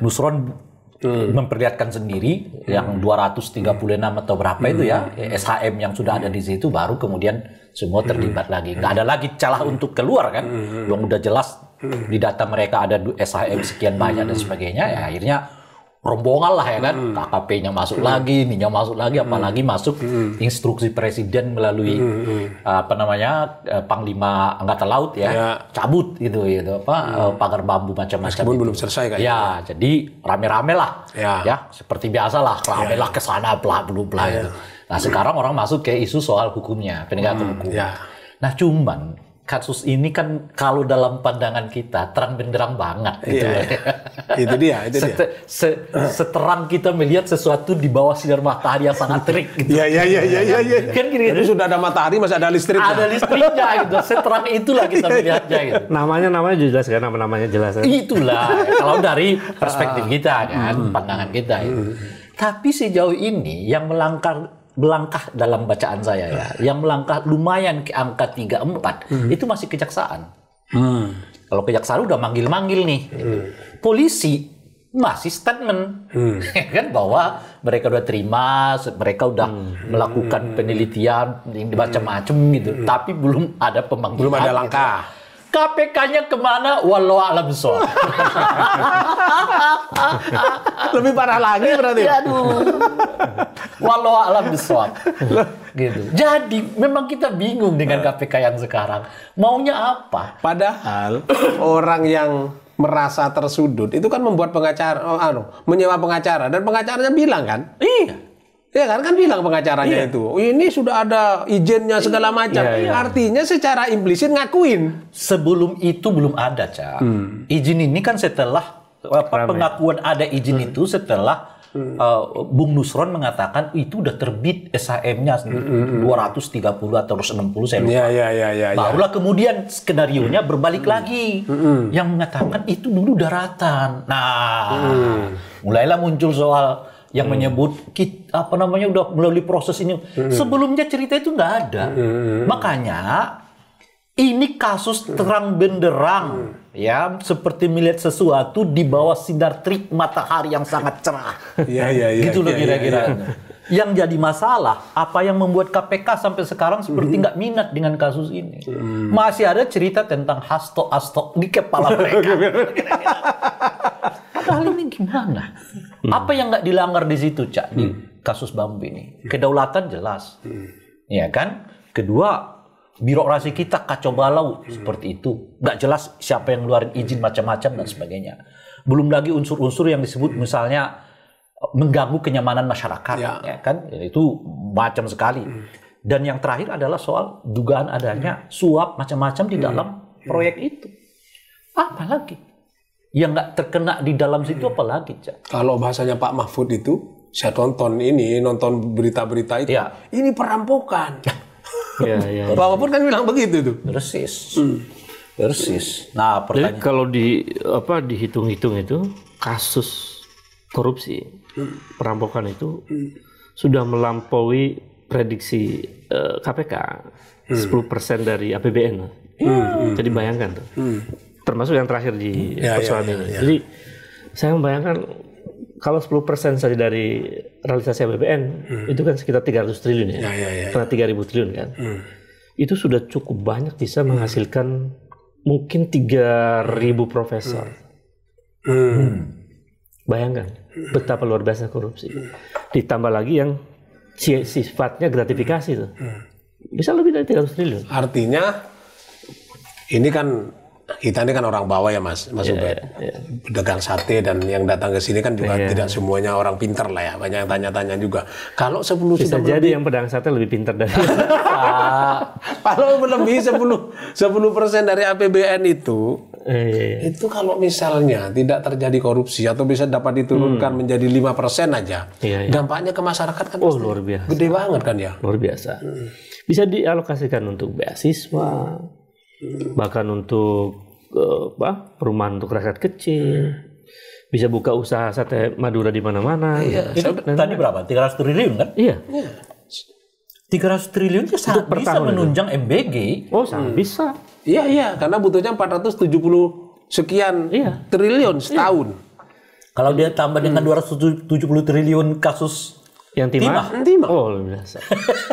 Nusron memperlihatkan sendiri yang 236 atau berapa itu ya SHM yang sudah ada di situ, baru kemudian semua terlibat lagi. Nggak ada lagi celah untuk keluar kan, yang udah jelas di data mereka ada SHM sekian banyak dan sebagainya. Ya akhirnya rombongan lah ya kan, KKP-nya masuk lagi, ininya masuk lagi, apalagi masuk instruksi presiden melalui Panglima Angkatan Laut ya, cabut gitu pagar bambu macam-macam. Meskipun belum selesai kayaknya. Ya, jadi rame-rame lah, ya seperti biasa lah, rame lah ke sana, bla gitu. Nah sekarang orang masuk ke isu soal hukumnya, penegakan hukum. Nah cuman kasus ini kan kalau dalam pandangan kita terang benderang banget gitu. Itu dia. Seterang kita melihat sesuatu di bawah sinar matahari yang sangat terik gitu. Iya. Kan gini, jadi sudah ada matahari masih ada listrik. Ada listriknya gitu. Seterang itulah kita melihatnya gitu. Namanya jelas kan, namanya jelas. Itulah kalau dari perspektif kita kan, pandangan kita itu. Tapi sejauh ini yang melangkah dalam bacaan saya ya, yang melangkah lumayan ke angka 3-4 itu masih kejaksaan. Kalau kejaksaan udah manggil-manggil nih, polisi masih statement kan bahwa mereka udah terima, mereka udah melakukan penelitian macam-macam gitu, tapi belum ada pemanggilan, belum ada langkah. KPK-nya kemana? Wallahu a'lam bishawab. Lebih parah lagi berarti. Wallahu a'lam bishawab. Gitu. Jadi memang kita bingung dengan KPK yang sekarang. Maunya apa? Padahal orang yang merasa tersudut itu kan membuat pengacara, menyewa pengacara, dan pengacaranya bilang kan? Iya. Ya kan bilang pengacaranya itu, ini sudah ada izinnya segala macam. Artinya secara implisit ngakuin. Sebelum itu belum ada, Cak. Izin ini kan setelah pengakuan ada izin itu setelah Bung Nusron mengatakan itu udah terbit SHM-nya 230 atau 260 saya lupa. Barulah kemudian skenarionya berbalik lagi yang mengatakan itu dulu daratan. Nah, mulailah muncul soal yang menyebut udah melalui proses ini. Sebelumnya cerita itu nggak ada. Makanya Ini kasus terang benderang, ya, seperti melihat sesuatu di bawah sinar terik matahari yang sangat cerah. Iya. Gitu loh kira-kira. Yang jadi masalah, apa yang membuat KPK sampai sekarang seperti nggak minat dengan kasus ini. Masih ada cerita tentang hasto-hasto di kepala mereka. Padahal ini gimana? Apa yang nggak dilanggar di situ, Cak, di kasus Bambu ini? Kedaulatan jelas, ya kan? Kedua, birokrasi kita kacau balau seperti itu. Nggak jelas siapa yang ngeluarin izin macam-macam dan sebagainya. Belum lagi unsur-unsur yang disebut misalnya mengganggu kenyamanan masyarakat, ya kan? Itu macam sekali. Dan yang terakhir adalah soal dugaan adanya suap macam-macam di dalam proyek itu. Apalagi yang nggak terkena di dalam situ, apalagi, Cak? Kalau bahasanya Pak Mahfud itu, saya nonton berita-berita itu, ini perampokan. Ya. Pak Mahfud kan bilang begitu tuh. Persis. Nah, jadi kalau dihitung-hitung itu kasus korupsi perampokan itu sudah melampaui prediksi KPK 10% dari APBN. Jadi bayangkan tuh. Termasuk yang terakhir di persoalan ini. Jadi saya membayangkan kalau 10% saja dari realisasi APBN itu kan sekitar 300 triliun ya. Karena 3.000 triliun kan. Itu sudah cukup banyak bisa menghasilkan mungkin 3.000 profesor. Bayangkan betapa luar biasa korupsi. Ditambah lagi yang sifatnya gratifikasi tuh. Bisa lebih dari 300 triliun. Artinya ini kan kita ini kan orang bawah ya Mas Ubed. Pedagang sate dan yang datang ke sini kan juga tidak semuanya orang pintar lah ya. Banyak yang tanya-tanya juga. Kalau 10 bisa jadi lebih, yang pedagang sate lebih pintar dari kalau lebih 10% dari APBN itu itu kalau misalnya tidak terjadi korupsi atau bisa dapat diturunkan menjadi 5% aja. Dampaknya ke masyarakat kan luar biasa. Gede banget kan ya. Luar biasa. Bisa dialokasikan untuk beasiswa, bahkan untuk perumahan untuk rakyat kecil, bisa buka usaha sate Madura di mana-mana. Itu tadi berapa? 300 triliun kan? Iya. 300 triliun itu sangat bisa menunjang itu. MBG. Sangat bisa. Iya, karena butuhnya 470 sekian triliun setahun. Kalau dia tambah dengan 270 triliun kasus yang timah. Luar biasa.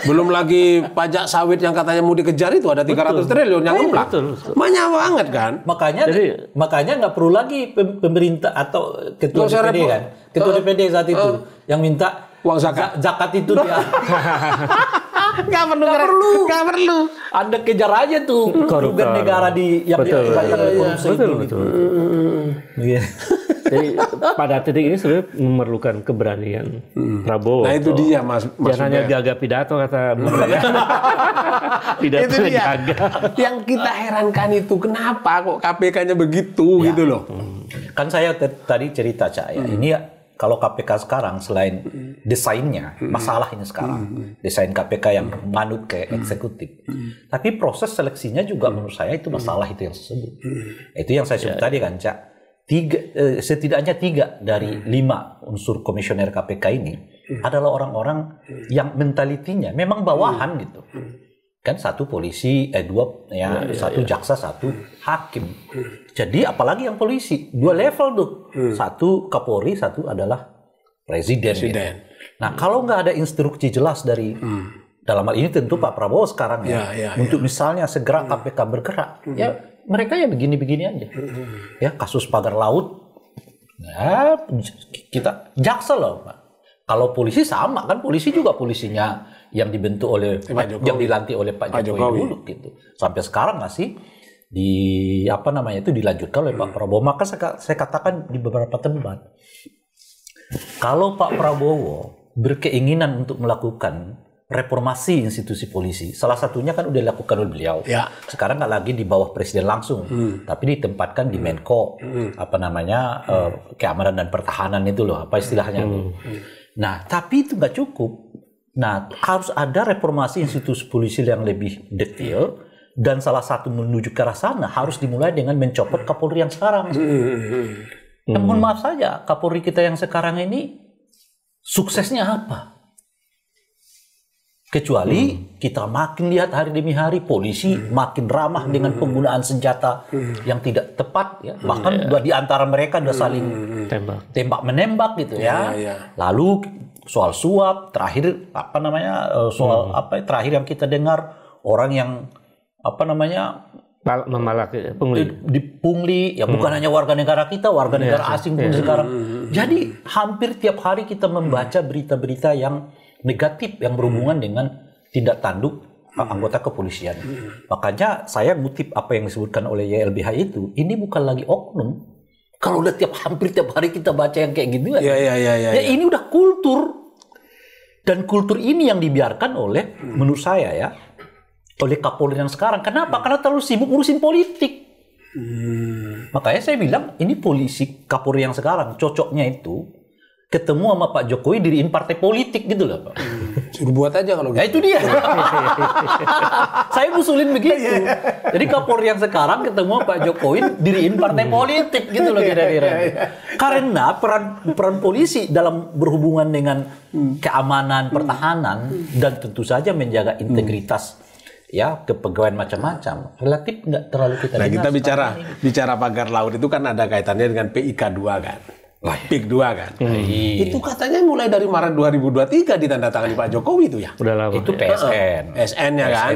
Belum lagi pajak sawit yang katanya mau dikejar itu ada 300 triliun yang ngemplak. Banyak banget kan. Makanya nggak perlu lagi pemerintah atau ketua DPD kan. Ketua DPD saat itu yang minta uang zakat itu dia. Nggak perlu. Anda kejar aja tuh kerugian negara di yang korupsi itu. Jadi pada titik ini sebenarnya memerlukan keberanian Prabowo. Nah itu dia Mas. Jangan hanya gagah pidato kata pidato itu dia. Yang kita herankan itu kenapa kok KPK-nya begitu gitu loh. Kan saya tadi cerita Cak ya. Ini ya kalau KPK sekarang selain desainnya, masalah ini sekarang desain KPK yang manut ke eksekutif. Tapi proses seleksinya juga menurut saya itu masalah itu yang saya sebut. Itu yang saya sebut tadi kan Cak. Setidaknya 3 dari 5 unsur komisioner KPK ini adalah orang-orang yang mentalitinya memang bawahan gitu. Kan 1 polisi, 2 1 jaksa, 1 hakim. Jadi apalagi yang polisi, 2 level tuh. 1 Kapolri, 1 adalah presiden. Gitu. Nah kalau nggak ada instruksi jelas dari dalam hal ini tentu Pak Prabowo sekarang untuk misalnya segera KPK bergerak, ya mereka ya begini-begini aja. Ya kasus pagar laut, ya kita jaksa loh Pak. Kalau polisi sama kan, polisi juga polisinya yang dibentuk oleh yang dilantik oleh Pak Jokowi dulu gitu. Sampai sekarang masih dilanjutkan oleh Pak Prabowo. Maka saya katakan di beberapa tempat, kalau Pak Prabowo berkeinginan untuk melakukan reformasi institusi polisi, salah satunya kan udah dilakukan oleh beliau. Sekarang nggak lagi di bawah presiden langsung, tapi ditempatkan di Menko, keamanan dan pertahanan itu loh, apa istilahnya itu. Nah, tapi itu nggak cukup. Nah, harus ada reformasi institusi polisi yang lebih detail, dan salah satu menuju ke arah sana harus dimulai dengan mencopot Kapolri yang sekarang. Mohon maaf saja, Kapolri kita yang sekarang ini suksesnya apa? Kecuali kita makin lihat hari demi hari polisi makin ramah dengan penggunaan senjata yang tidak tepat, ya. Bahkan di antara mereka udah saling tembak menembak gitu ya. Lalu soal suap terakhir terakhir yang kita dengar orang yang memalak dipungli ya, bukan hanya warga negara kita, warga negara asing pun sekarang. Jadi hampir tiap hari kita membaca berita-berita yang negatif yang berhubungan dengan tindak tanduk anggota kepolisian. Makanya saya ngutip apa yang disebutkan oleh YLBH itu, ini bukan lagi oknum. Kalau udah hampir tiap hari kita baca yang kayak gitu ya, ini udah kultur. Dan kultur ini yang dibiarkan oleh, menurut saya ya, oleh Kapolri yang sekarang. Kenapa? Karena terlalu sibuk ngurusin politik. Makanya saya bilang, ini polisi Kapolri yang sekarang, cocoknya itu ketemu sama Pak Jokowi diriin partai politik gitu loh, Pak. Suruh buat aja kalau gitu. Ya itu dia. Saya usulin begitu. Jadi Kapolri yang sekarang ketemu Pak Jokowi diriin partai politik gitu loh kira-kira. Karena peran polisi dalam berhubungan dengan keamanan, pertahanan dan tentu saja menjaga integritas ya kepegawaian macam-macam relatif nggak terlalu kita dengar. Nah, kita bicara pagar laut itu kan ada kaitannya dengan PIK 2 kan. PIK 2 kan. Itu katanya mulai dari Maret 2023 ditandatangani Pak Jokowi itu ya. Udah lama. Itu PSN. PSN-nya kan.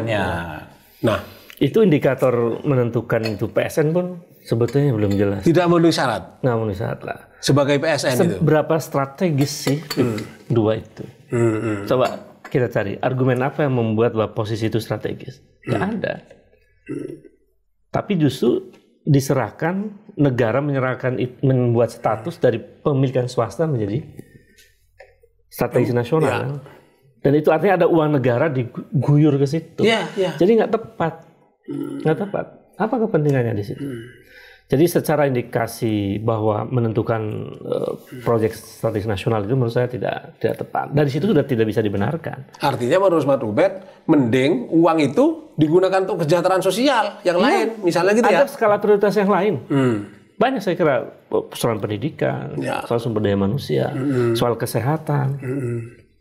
Nah, itu indikator menentukan itu PSN pun sebetulnya belum jelas. Tidak memenuhi syarat. Nggak memenuhi syarat lah. Sebagai PSN itu. Seberapa strategis sih dua itu? Coba kita cari argumen apa yang membuat bahwa posisi itu strategis. Nggak ada. Tapi justru diserahkan, negara membuat status dari pemilikan swasta menjadi strategi nasional. Dan itu artinya ada uang negara diguyur ke situ. Jadi nggak tepat. Apa kepentingannya di situ? Jadi secara indikasi bahwa menentukan proyek strategis nasional itu menurut saya tidak tepat. Dari situ sudah tidak bisa dibenarkan. Artinya menurut Mas Ubed, mending uang itu digunakan untuk kesejahteraan sosial yang lain, misalnya gitu ya. Ada skala prioritas yang lain. Banyak saya kira persoalan pendidikan, soal sumber daya manusia, soal kesehatan,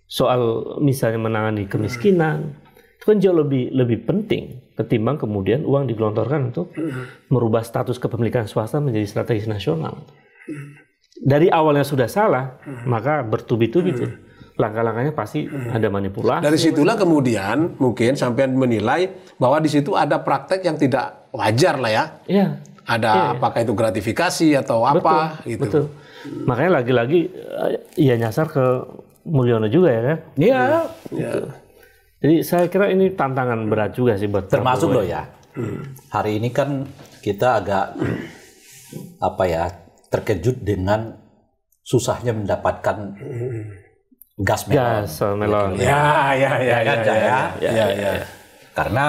soal misalnya menangani kemiskinan. Itu kan jauh lebih penting ketimbang kemudian uang digelontorkan untuk merubah status kepemilikan swasta menjadi strategis nasional. Dari awalnya sudah salah, maka bertubi-tubi tuh langkah-langkahnya pasti ada manipulasi. Dari situlah kemudian mungkin sampean menilai bahwa di situ ada praktek yang tidak wajar lah ya. Ada apakah itu gratifikasi atau apa gitu. Betul. Makanya lagi-lagi ya nyasar ke Mulyono juga ya kan? Gitu. Jadi saya kira ini tantangan berat juga sih buat termasuk loh ya. Hari ini kan kita agak terkejut dengan susahnya mendapatkan gas melon. Karena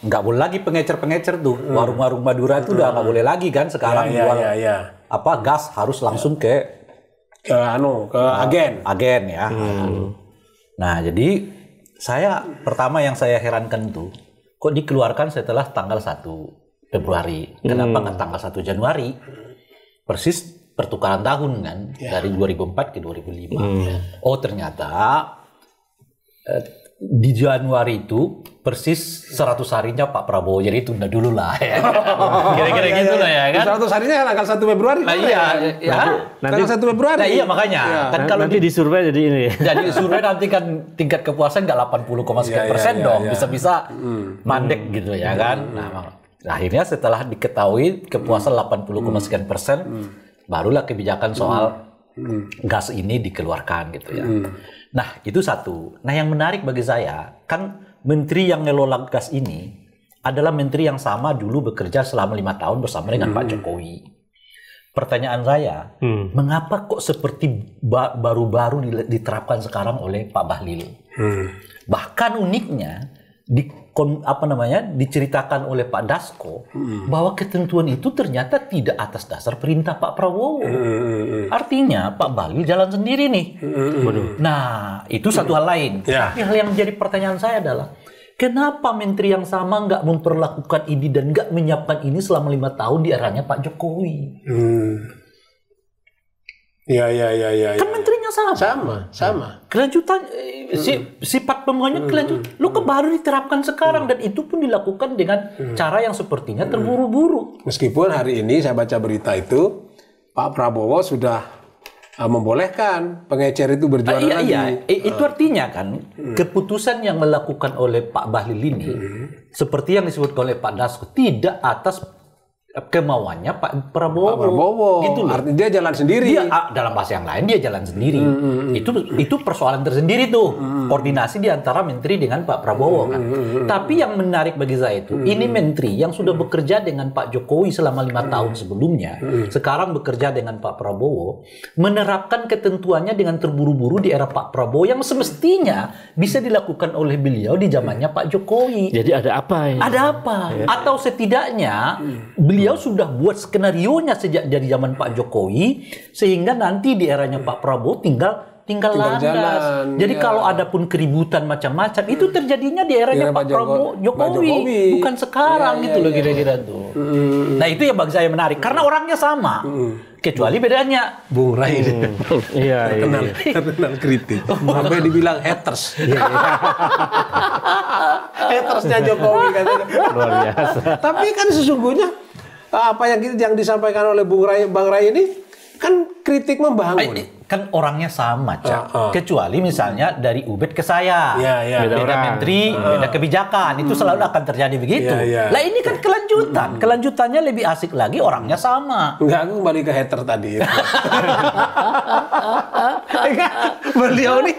nggak boleh lagi pengecer tuh. Warung-warung Madura itu udah nggak boleh lagi kan sekarang jual gas harus langsung ke agen ya. Nah, jadi pertama yang saya herankan itu, kok dikeluarkan setelah tanggal 1 Februari. Kenapa nggak tanggal 1 Januari? Persis pertukaran tahun kan, dari 2004 ke 2005. Oh, ternyata di Januari itu persis 100 harinya Pak Prabowo, jadi tunda dulu lah ya. Kira-kira gitu lah ya kan. 100 harinya tanggal 1 Februari. Nah, tanggal 1 Februari. Nah, iya makanya. Kan kalau nanti di survei jadi ini. Jadi survei nanti kan tingkat kepuasan nggak 80,sekian% dong. Bisa-bisa mandek gitu ya kan. Nah, akhirnya setelah diketahui kepuasan 80,sekian%, barulah kebijakan soal gas ini dikeluarkan gitu ya. Nah, itu satu. Nah, yang menarik bagi saya, kan menteri yang ngelola gas ini adalah menteri yang sama dulu bekerja selama 5 tahun bersama dengan Pak Jokowi. Pertanyaan saya, mengapa kok seperti baru-baru diterapkan sekarang oleh Pak Bahlil? Bahkan uniknya, diceritakan oleh Pak Dasko bahwa ketentuan itu ternyata tidak atas dasar perintah Pak Prabowo. Artinya Pak Bahlil jalan sendiri nih. Nah, itu satu hal lain. Tapi hal yang jadi pertanyaan saya adalah, kenapa menteri yang sama nggak memperlakukan ini dan nggak menyiapkan ini selama 5 tahun di eranya Pak Jokowi? Kan menterinya orangnya sama. Kelanjutan sifat pembuahannya kelanjutan. Lu baru diterapkan sekarang dan itu pun dilakukan dengan cara yang sepertinya terburu-buru. Meskipun hari ini saya baca berita itu Pak Prabowo sudah membolehkan pengecer itu berjualan lagi. Itu artinya kan keputusan yang melakukan oleh Pak Bahlil ini seperti yang disebutkan oleh Pak Dasko tidak atas kemauannya Pak Prabowo. Gitu loh. Artinya dia jalan sendiri. Dalam bahasa yang lain dia jalan sendiri. Itu persoalan tersendiri tuh. Koordinasi di antara menteri dengan Pak Prabowo kan. Tapi yang menarik bagi saya itu ini menteri yang sudah bekerja dengan Pak Jokowi selama 5 tahun sebelumnya, sekarang bekerja dengan Pak Prabowo, menerapkan ketentuannya dengan terburu-buru di era Pak Prabowo yang semestinya bisa dilakukan oleh beliau di zamannya Pak Jokowi. Jadi ada apa ya? Ada apa? Atau setidaknya beliau sudah buat skenarionya sejak dari zaman Pak Jokowi sehingga nanti di eranya Pak Prabowo tinggal landas. Jalan, jadi kalau ada pun keributan macam-macam itu terjadinya di eranya Pak Prabowo Jokowi, bukan sekarang gitu loh kira-kira tuh. Nah itu yang bagi saya menarik karena orangnya sama. Kecuali bedanya Bung Rai Terkenal kritik. Sampai dibilang haters. Hatersnya Jokowi katanya. Luar biasa. Tapi kan sesungguhnya apa yang disampaikan oleh Bang Rai ini kan kritik membangun. Kan orangnya sama, Cak. Kecuali misalnya dari Ubed ke saya. Beda menteri, beda kebijakan. Itu selalu akan terjadi begitu. Lah ini kan kelanjutan. Kelanjutannya lebih asik lagi orangnya sama. Enggak, aku kembali ke hater tadi. Beliau nih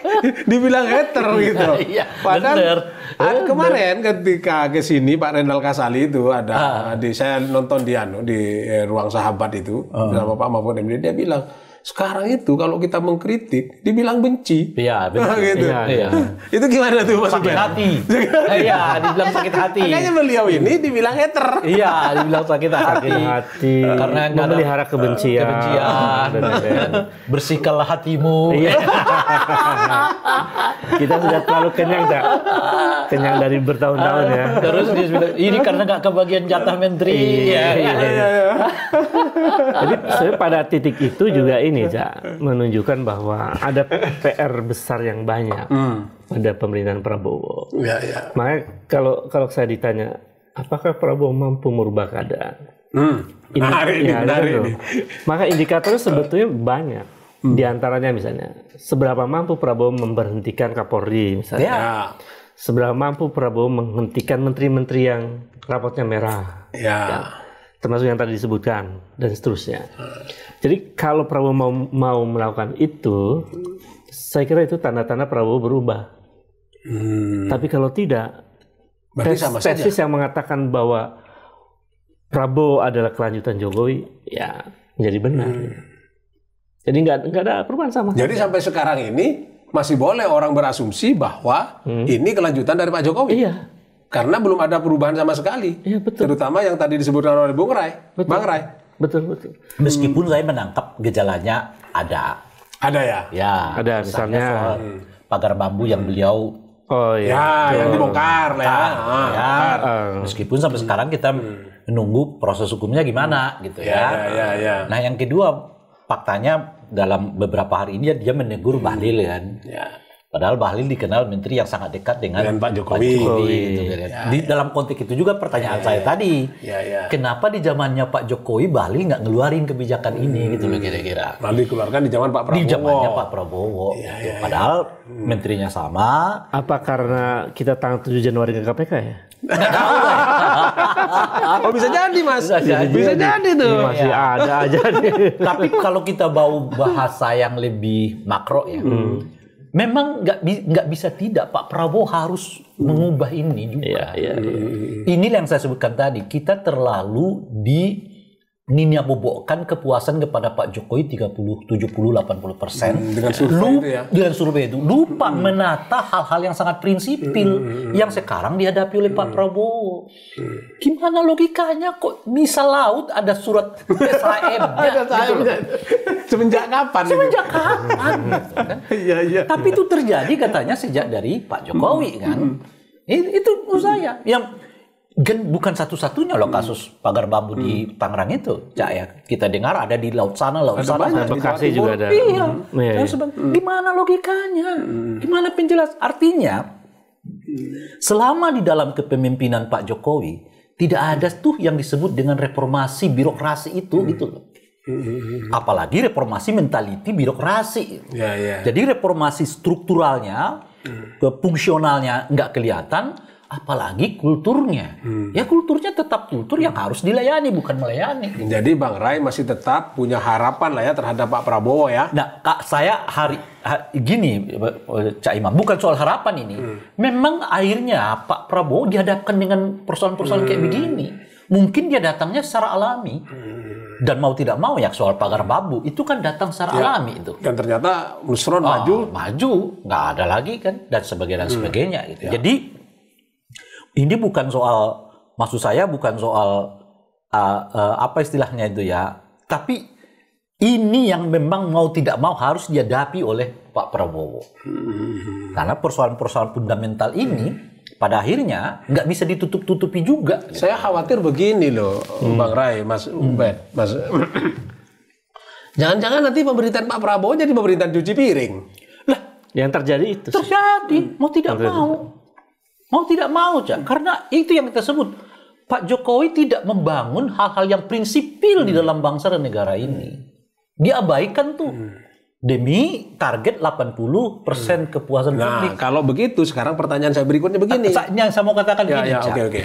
dibilang hater gitu. Padahal kemarin ketika ke sini Pak Rendal Kasali itu ada saya nonton di ruang sahabat itu sama Pak Mahfud MD, dia bilang sekarang itu kalau kita mengkritik dibilang benci. Iya, benci. Gitu. Itu gimana tuh maksudnya? Sakit hati. Iya, dibilang sakit hati. Makanya beliau ini dibilang hater. Iya, dibilang sakit hati. Karena memelihara kebencian. Bersihkanlah hatimu. Iya. Kita sudah terlalu kenyang, Cak. Kenyang dari bertahun-tahun ya. Terus dia bilang, ini karena nggak kebagian jatah menteri. Iya. Jadi sebenarnya pada titik itu juga ini, Cak, menunjukkan bahwa ada PR besar yang banyak pada pemerintahan Prabowo. Makanya kalau saya ditanya, apakah Prabowo mampu merubah keadaan? Maka indikatornya sebetulnya banyak. Di antaranya misalnya, seberapa mampu Prabowo memberhentikan Kapolri misalnya. Seberapa mampu Prabowo menghentikan menteri-menteri yang rapotnya merah. Termasuk yang tadi disebutkan dan seterusnya. Jadi kalau Prabowo mau melakukan itu, saya kira itu tanda-tanda Prabowo berubah. Tapi kalau tidak, tesis yang mengatakan bahwa Prabowo adalah kelanjutan Jokowi, ya menjadi benar. Jadi nggak ada perubahan sama. Jadi sampai sekarang ini masih boleh orang berasumsi bahwa ini kelanjutan dari Pak Jokowi. Iya. Karena belum ada perubahan sama sekali. Iya, betul. Terutama yang tadi disebutkan oleh Bang Rai. Betul. Meskipun saya menangkap gejalanya ada. Ada ya? Ya. Ada misalnya pagar bambu yang beliau yang dibongkar lah ya. Meskipun sampai sekarang kita menunggu proses hukumnya gimana gitu ya. Nah yang kedua faktanya dalam beberapa hari ini dia menegur Bahlil kan. Padahal Bahlil dikenal menteri yang sangat dekat dengan Pak Jokowi. Gitu, kan. Di dalam konteks itu juga pertanyaan saya tadi, kenapa di zamannya Pak Jokowi Bahlil nggak ngeluarin kebijakan ini gitu loh kira-kira? Lalu dikeluarkan di zaman Pak Prabowo. Di zamannya Pak Prabowo. Padahal menterinya sama. Apa karena kita tanggal 7 Januari ke KPK ya? Oh bisa jadi Mas. Bisa jadi tuh. Masih ada aja nih. Tapi kalau kita bawa bahasa yang lebih makro ya. Memang nggak bisa tidak Pak Prabowo harus mengubah ini juga. Ini yang saya sebutkan tadi, kita terlalu bobokkan kepuasan kepada Pak Jokowi 30, 70, 80%. Dengan survei itu ya. Dengan survei itu lupa menata hal-hal yang sangat prinsipil yang sekarang dihadapi oleh Pak Prabowo. Gimana logikanya kok bisa laut ada surat SHM? Semenjak kapan? Semenjak kapan? Kan? Tapi itu terjadi katanya sejak dari Pak Jokowi kan. Itu menurut saya bukan satu-satunya loh kasus pagar bambu di Tangerang itu, Cak ya. Kita dengar ada di laut sana, Bekasi juga ada. Iya. Gimana logikanya? Gimana penjelas? Artinya, selama di dalam kepemimpinan Pak Jokowi, tidak ada tuh yang disebut dengan reformasi birokrasi itu, gitu loh. Apalagi reformasi mentality birokrasi. Jadi reformasi strukturalnya, fungsionalnya nggak kelihatan, apalagi kulturnya. Ya kulturnya tetap kultur yang harus dilayani, bukan melayani. Jadi Bang Ray masih tetap punya harapan lah ya terhadap Pak Prabowo ya. Nah, saya gini, Cak Imam, bukan soal harapan ini. Memang akhirnya Pak Prabowo dihadapkan dengan persoalan-persoalan kayak begini. Mungkin dia datangnya secara alami. Dan mau tidak mau ya soal pagar bambu itu kan datang secara alami itu. Dan ternyata Nusron maju, nggak ada lagi kan dan sebagainya gitu. Jadi ini bukan soal, maksud saya bukan soal apa istilahnya itu ya, tapi ini yang memang mau tidak mau harus dihadapi oleh Pak Prabowo. Karena persoalan-persoalan fundamental ini pada akhirnya nggak bisa ditutup-tutupi juga. Saya khawatir begini loh, Bang Ray, Mas Ubed, Mas. Jangan-jangan nanti pemerintahan Pak Prabowo jadi pemerintahan cuci piring. Lah, yang terjadi itu. Terjadi, mau tidak mau, Cak. Karena itu yang kita sebut, Pak Jokowi tidak membangun hal-hal yang prinsipil di dalam bangsa dan negara ini. Dia abaikan tuh. Demi target 80% kepuasan publik. Kalau begitu, sekarang pertanyaan saya berikutnya begini. Yang saya mau katakan gini, Oke.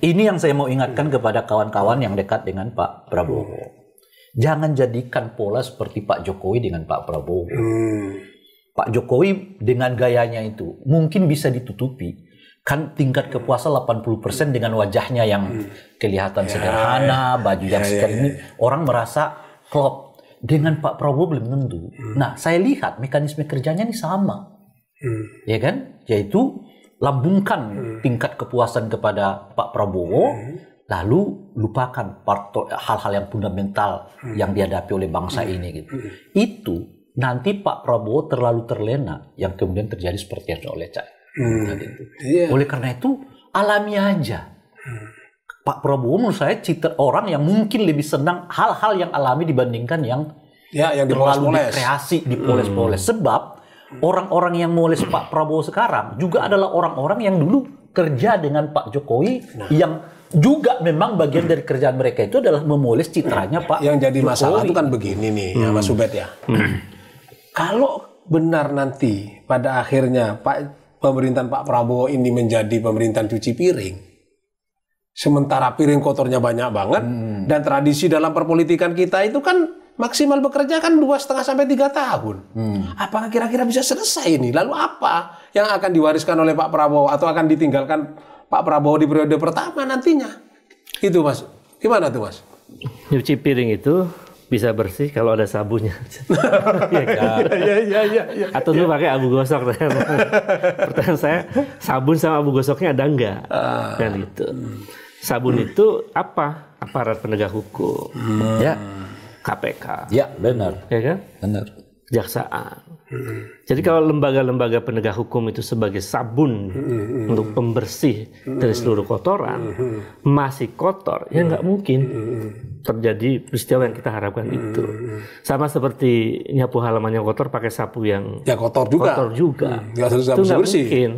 Ini yang saya mau ingatkan kepada kawan-kawan yang dekat dengan Pak Prabowo. Jangan jadikan pola seperti Pak Jokowi dengan Pak Prabowo. Pak Jokowi dengan gayanya itu mungkin bisa ditutupi. Kan tingkat kepuasan 80% dengan wajahnya yang kelihatan sederhana, baju yang seperti ini. Orang merasa klop. Dengan Pak Prabowo belum tentu. Nah, saya lihat mekanisme kerjanya ini sama. Ya kan? Yaitu lambungkan tingkat kepuasan kepada Pak Prabowo, lalu lupakan hal-hal yang fundamental yang dihadapi oleh bangsa ini gitu. Itu nanti Pak Prabowo terlalu terlena yang kemudian terjadi seperti yang oleh Cak. Oleh karena itu alami aja. Pak Prabowo menurut saya orang yang mungkin lebih senang hal-hal yang alami dibandingkan yang terlalu dikreasi, dipoles-poles. Sebab orang-orang yang moles Pak Prabowo sekarang juga adalah orang-orang yang dulu kerja dengan Pak Jokowi, yang juga memang bagian dari kerjaan mereka itu adalah memoles citranya Pak Yang jadi Jokowi. masalah itu kan begini nih, ya Mas Ubed ya. Kalau benar nanti pada akhirnya pemerintahan Pak Prabowo ini menjadi pemerintahan cuci piring, sementara piring kotornya banyak banget, dan tradisi dalam perpolitikan kita itu kan maksimal bekerja kan 2,5 sampai 3 tahun. Apakah kira-kira bisa selesai ini? Lalu apa yang akan diwariskan oleh Pak Prabowo atau akan ditinggalkan Pak Prabowo di periode pertama nantinya? Itu Mas. Gimana tuh Mas? Nyuci piring itu bisa bersih kalau ada sabunnya. Ya. Atau lu pakai abu gosok. Pertanyaan saya, sabun sama abu gosoknya ada enggak? Kan gitu. Sabun itu apa? Aparat penegak hukum. Ya. KPK. Ya, benar. Ya kan? Benar. Kejaksaan. Jadi kalau lembaga-lembaga penegak hukum itu sebagai sabun untuk pembersih dari seluruh kotoran, masih kotor, ya nggak mungkin terjadi peristiwa yang kita harapkan itu. Sama seperti nyapu halaman yang kotor pakai sapu yang kotor juga. Itu nggak mungkin.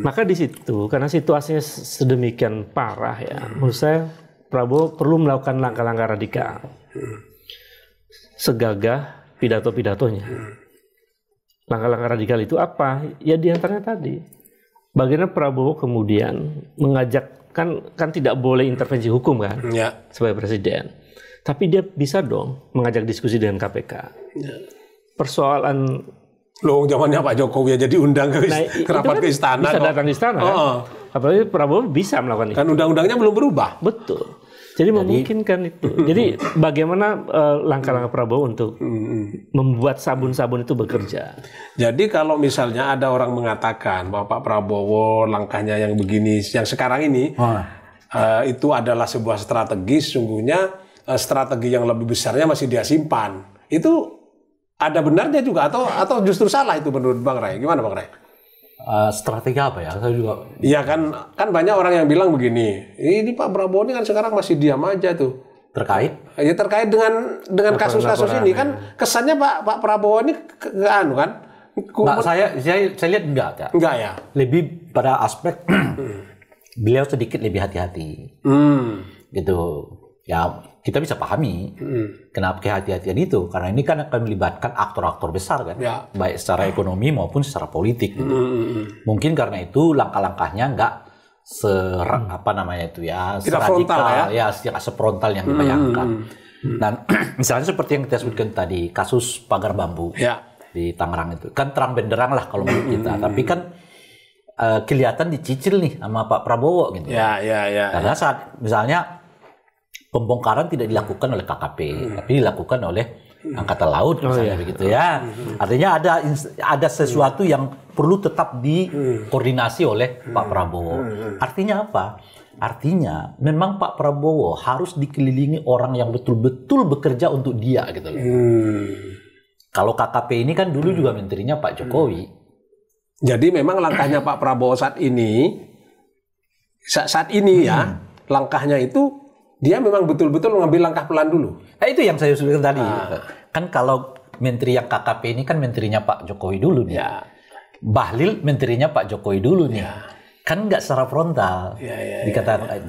Maka di situ, karena situasinya sedemikian parah ya, menurut saya Prabowo perlu melakukan langkah-langkah radikal. Segagah pidato-pidatonya. Langkah-langkah radikal itu apa? Ya diantaranya tadi. Bagaimana Prabowo kemudian mengajak, kan tidak boleh intervensi hukum kan, sebagai presiden. Tapi dia bisa dong mengajak diskusi dengan KPK. Persoalan loh, zamannya Pak Jokowi aja diundang ke rapat ke istana. Bisa datang ke istana. Kan? Apalagi Prabowo bisa melakukan itu. Kan undang-undangnya belum berubah. Betul. Jadi memungkinkan itu. Jadi bagaimana langkah-langkah Prabowo untuk membuat sabun-sabun itu bekerja? Jadi kalau misalnya ada orang mengatakan bahwa Pak Prabowo langkahnya yang begini, yang sekarang ini itu adalah sebuah strategi, sungguhnya strategi yang lebih besarnya masih dia simpan. Itu ada benarnya juga atau justru salah itu menurut Bang Ray? Gimana Bang Ray? Strategi apa ya? Saya juga. Iya kan banyak orang yang bilang begini, ini Pak Prabowo ini kan sekarang masih diam aja tuh. Terkait? Ya terkait dengan kasus-kasus ini kan kesannya Pak Prabowo ini anu kan? Nggak, saya lihat enggak ya. Enggak ya. Lebih pada aspek beliau sedikit lebih hati-hati. Gitu. Ya kita bisa pahami kenapa kehati-hatian itu, karena ini kan akan melibatkan aktor-aktor besar kan, ya. Baik secara ekonomi maupun secara politik. Gitu. Mungkin karena itu langkah-langkahnya nggak apa namanya itu ya, seradikal ya, sefrontal yang dibayangkan. Dan misalnya seperti yang kita sebutkan tadi, kasus pagar bambu di Tangerang itu kan terang benderang lah kalau menurut kita, tapi kan kelihatan dicicil nih sama Pak Prabowo gitu. Karena saat misalnya pembongkaran tidak dilakukan oleh KKP, tapi dilakukan oleh Angkatan Laut misalnya begitu ya. Artinya ada sesuatu yang perlu tetap dikoordinasi oleh Pak Prabowo. Artinya apa? Artinya memang Pak Prabowo harus dikelilingi orang yang betul-betul bekerja untuk dia gitu loh. Kalau KKP ini kan dulu juga menterinya Pak Jokowi. Jadi memang langkahnya Pak Prabowo saat ini ya, langkahnya itu dia memang betul-betul mengambil langkah pelan dulu. Itu yang saya sebutkan tadi. Kan kalau menteri yang KKP ini kan menterinya Pak Jokowi dulu nih. Ya. Bahlil menterinya Pak Jokowi dulu nih. Kan nggak secara frontal. Dikatakan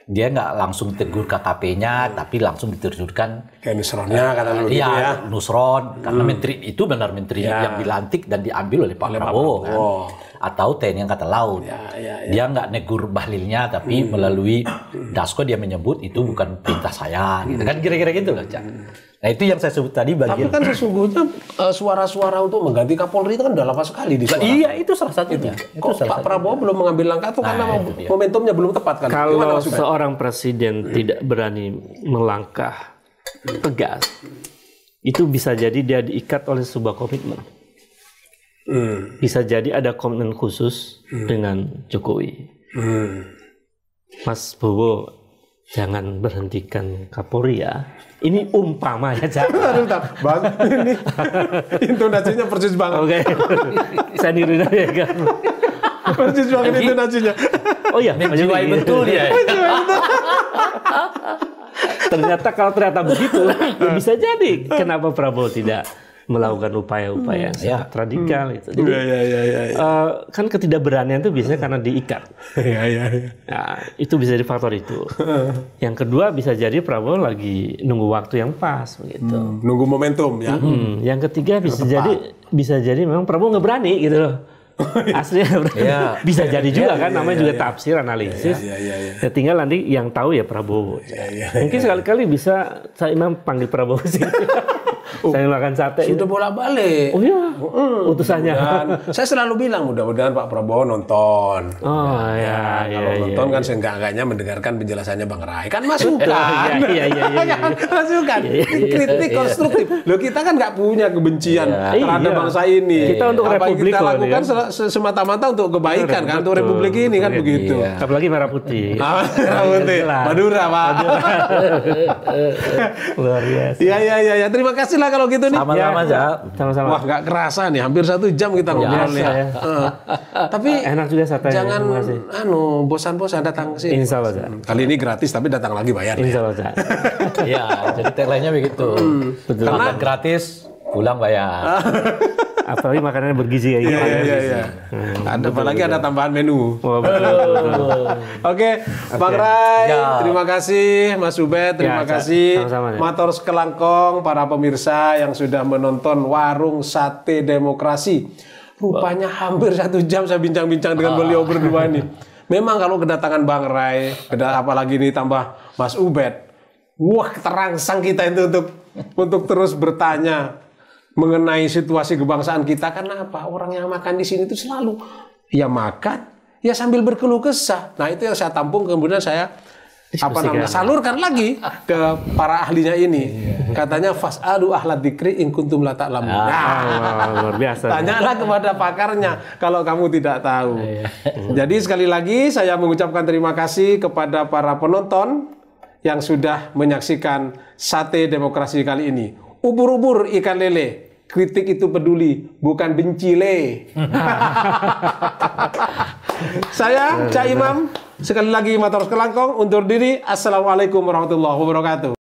dia nggak langsung tegur KKP-nya, tapi langsung diterjunkan kayak Nusronnya kata begitu ya. Nusron, karena menteri itu benar menteri yang dilantik dan diambil oleh Pak Prabowo. Kan? Atau TNI Angkatan Laut. Dia nggak negur Bahlilnya, tapi melalui Dasko dia menyebut itu bukan perintah saya, gitu kan kira-kira gitu loh, Cak. Nah itu yang saya sebut tadi bagian. Tapi kan sesungguhnya suara-suara untuk mengganti Kapolri itu kan udah lama sekali di suara. Iya itu salah satunya. Kok Pak Prabowo belum mengambil langkah itu karena momentumnya belum tepat kan? Kalau seorang presiden tidak berani melangkah tegas, itu bisa jadi dia diikat oleh sebuah komitmen. Bisa jadi ada komitmen khusus dengan Jokowi. Mas Bowo, jangan berhentikan Kapolri ya. Ini umpama ya, Cak. Bang, ini intonasinya persis banget. Oke. Saya niru ya kan. Persis banget intonasinya. Oh iya, menjiwai betul dia. Ternyata begitu, bisa jadi kenapa Prabowo tidak melakukan upaya-upaya yang radikal itu. Jadi kan ketidakberanian itu biasanya karena diikat. Nah, itu bisa jadi faktor itu. Yang kedua bisa jadi Prabowo lagi nunggu waktu yang pas begitu. Nunggu momentum ya. Yang ketiga bisa jadi memang Prabowo nggak berani gitu loh. Aslinya bisa jadi juga kan, namanya juga tafsir analisis. Ya, tinggal nanti yang tahu ya Prabowo. Mungkin sekali-kali bisa saya Imam panggil Prabowo sih. Saya makan sate. Sudah bolak-balik. Oh iya. Utusannya. Dan saya selalu bilang mudah-mudahan Pak Prabowo nonton. Oh ya. Kalau nonton kan seenggak-enggaknya mendengarkan penjelasannya Bang Rai. Kan masukan. Iya. Masukan. Kritik konstruktif. Loh kita kan nggak punya kebencian terhadap bangsa ini. Kita untuk Republik. Kita lakukan semata-mata untuk kebaikan kan, untuk Republik ini kan begitu. Apalagi merah putih. Merah putih. Madura, Pak. Luar biasa. Iya. Terima kasih lah kalau gitu nih. Sama-sama aja. Sama-sama. Wah, nggak kerasa nih, hampir 1 jam kita ngobrol ya. Tapi enak juga satenya. Jangan bosan-bosan datang ke sini. Insya Allah. Kali ini gratis tapi datang lagi bayar. Insya Allah. Iya, jadi tagline-nya begitu. Betul. Karena gratis, pulang bayar. Apalagi makanannya bergizi kayak gitu. Iya. Apalagi ada tambahan menu. Oh, betul. Oke, Bang Rai, terima kasih, Mas Ubed, terima kasih. Sama-sama, Matur sekelangkong para pemirsa yang sudah menonton Warung Sate Demokrasi. Rupanya hampir 1 jam saya bincang-bincang dengan beliau berdua nih. Memang kalau kedatangan Bang Rai, apalagi ini tambah Mas Ubed, wah terangsang kita itu untuk terus bertanya mengenai situasi kebangsaan kita. Karena apa? Orang yang makan di sini itu selalu ya makan, ya sambil berkeluh kesah. Nah itu yang saya tampung, kemudian saya salurkan lagi ke para ahlinya ini. Katanya fas'alu ahla dzikri in kuntum la ta'lamun. Luar biasa. Tanyalah kepada pakarnya kalau kamu tidak tahu. Jadi sekali lagi saya mengucapkan terima kasih kepada para penonton yang sudah menyaksikan Sate Demokrasi kali ini. Ubur-ubur ikan lele. kritik itu peduli, bukan benci le. Saya Cak Imam sekali lagi Matur Kelangkong undur diri. Assalamualaikum warahmatullahi wabarakatuh.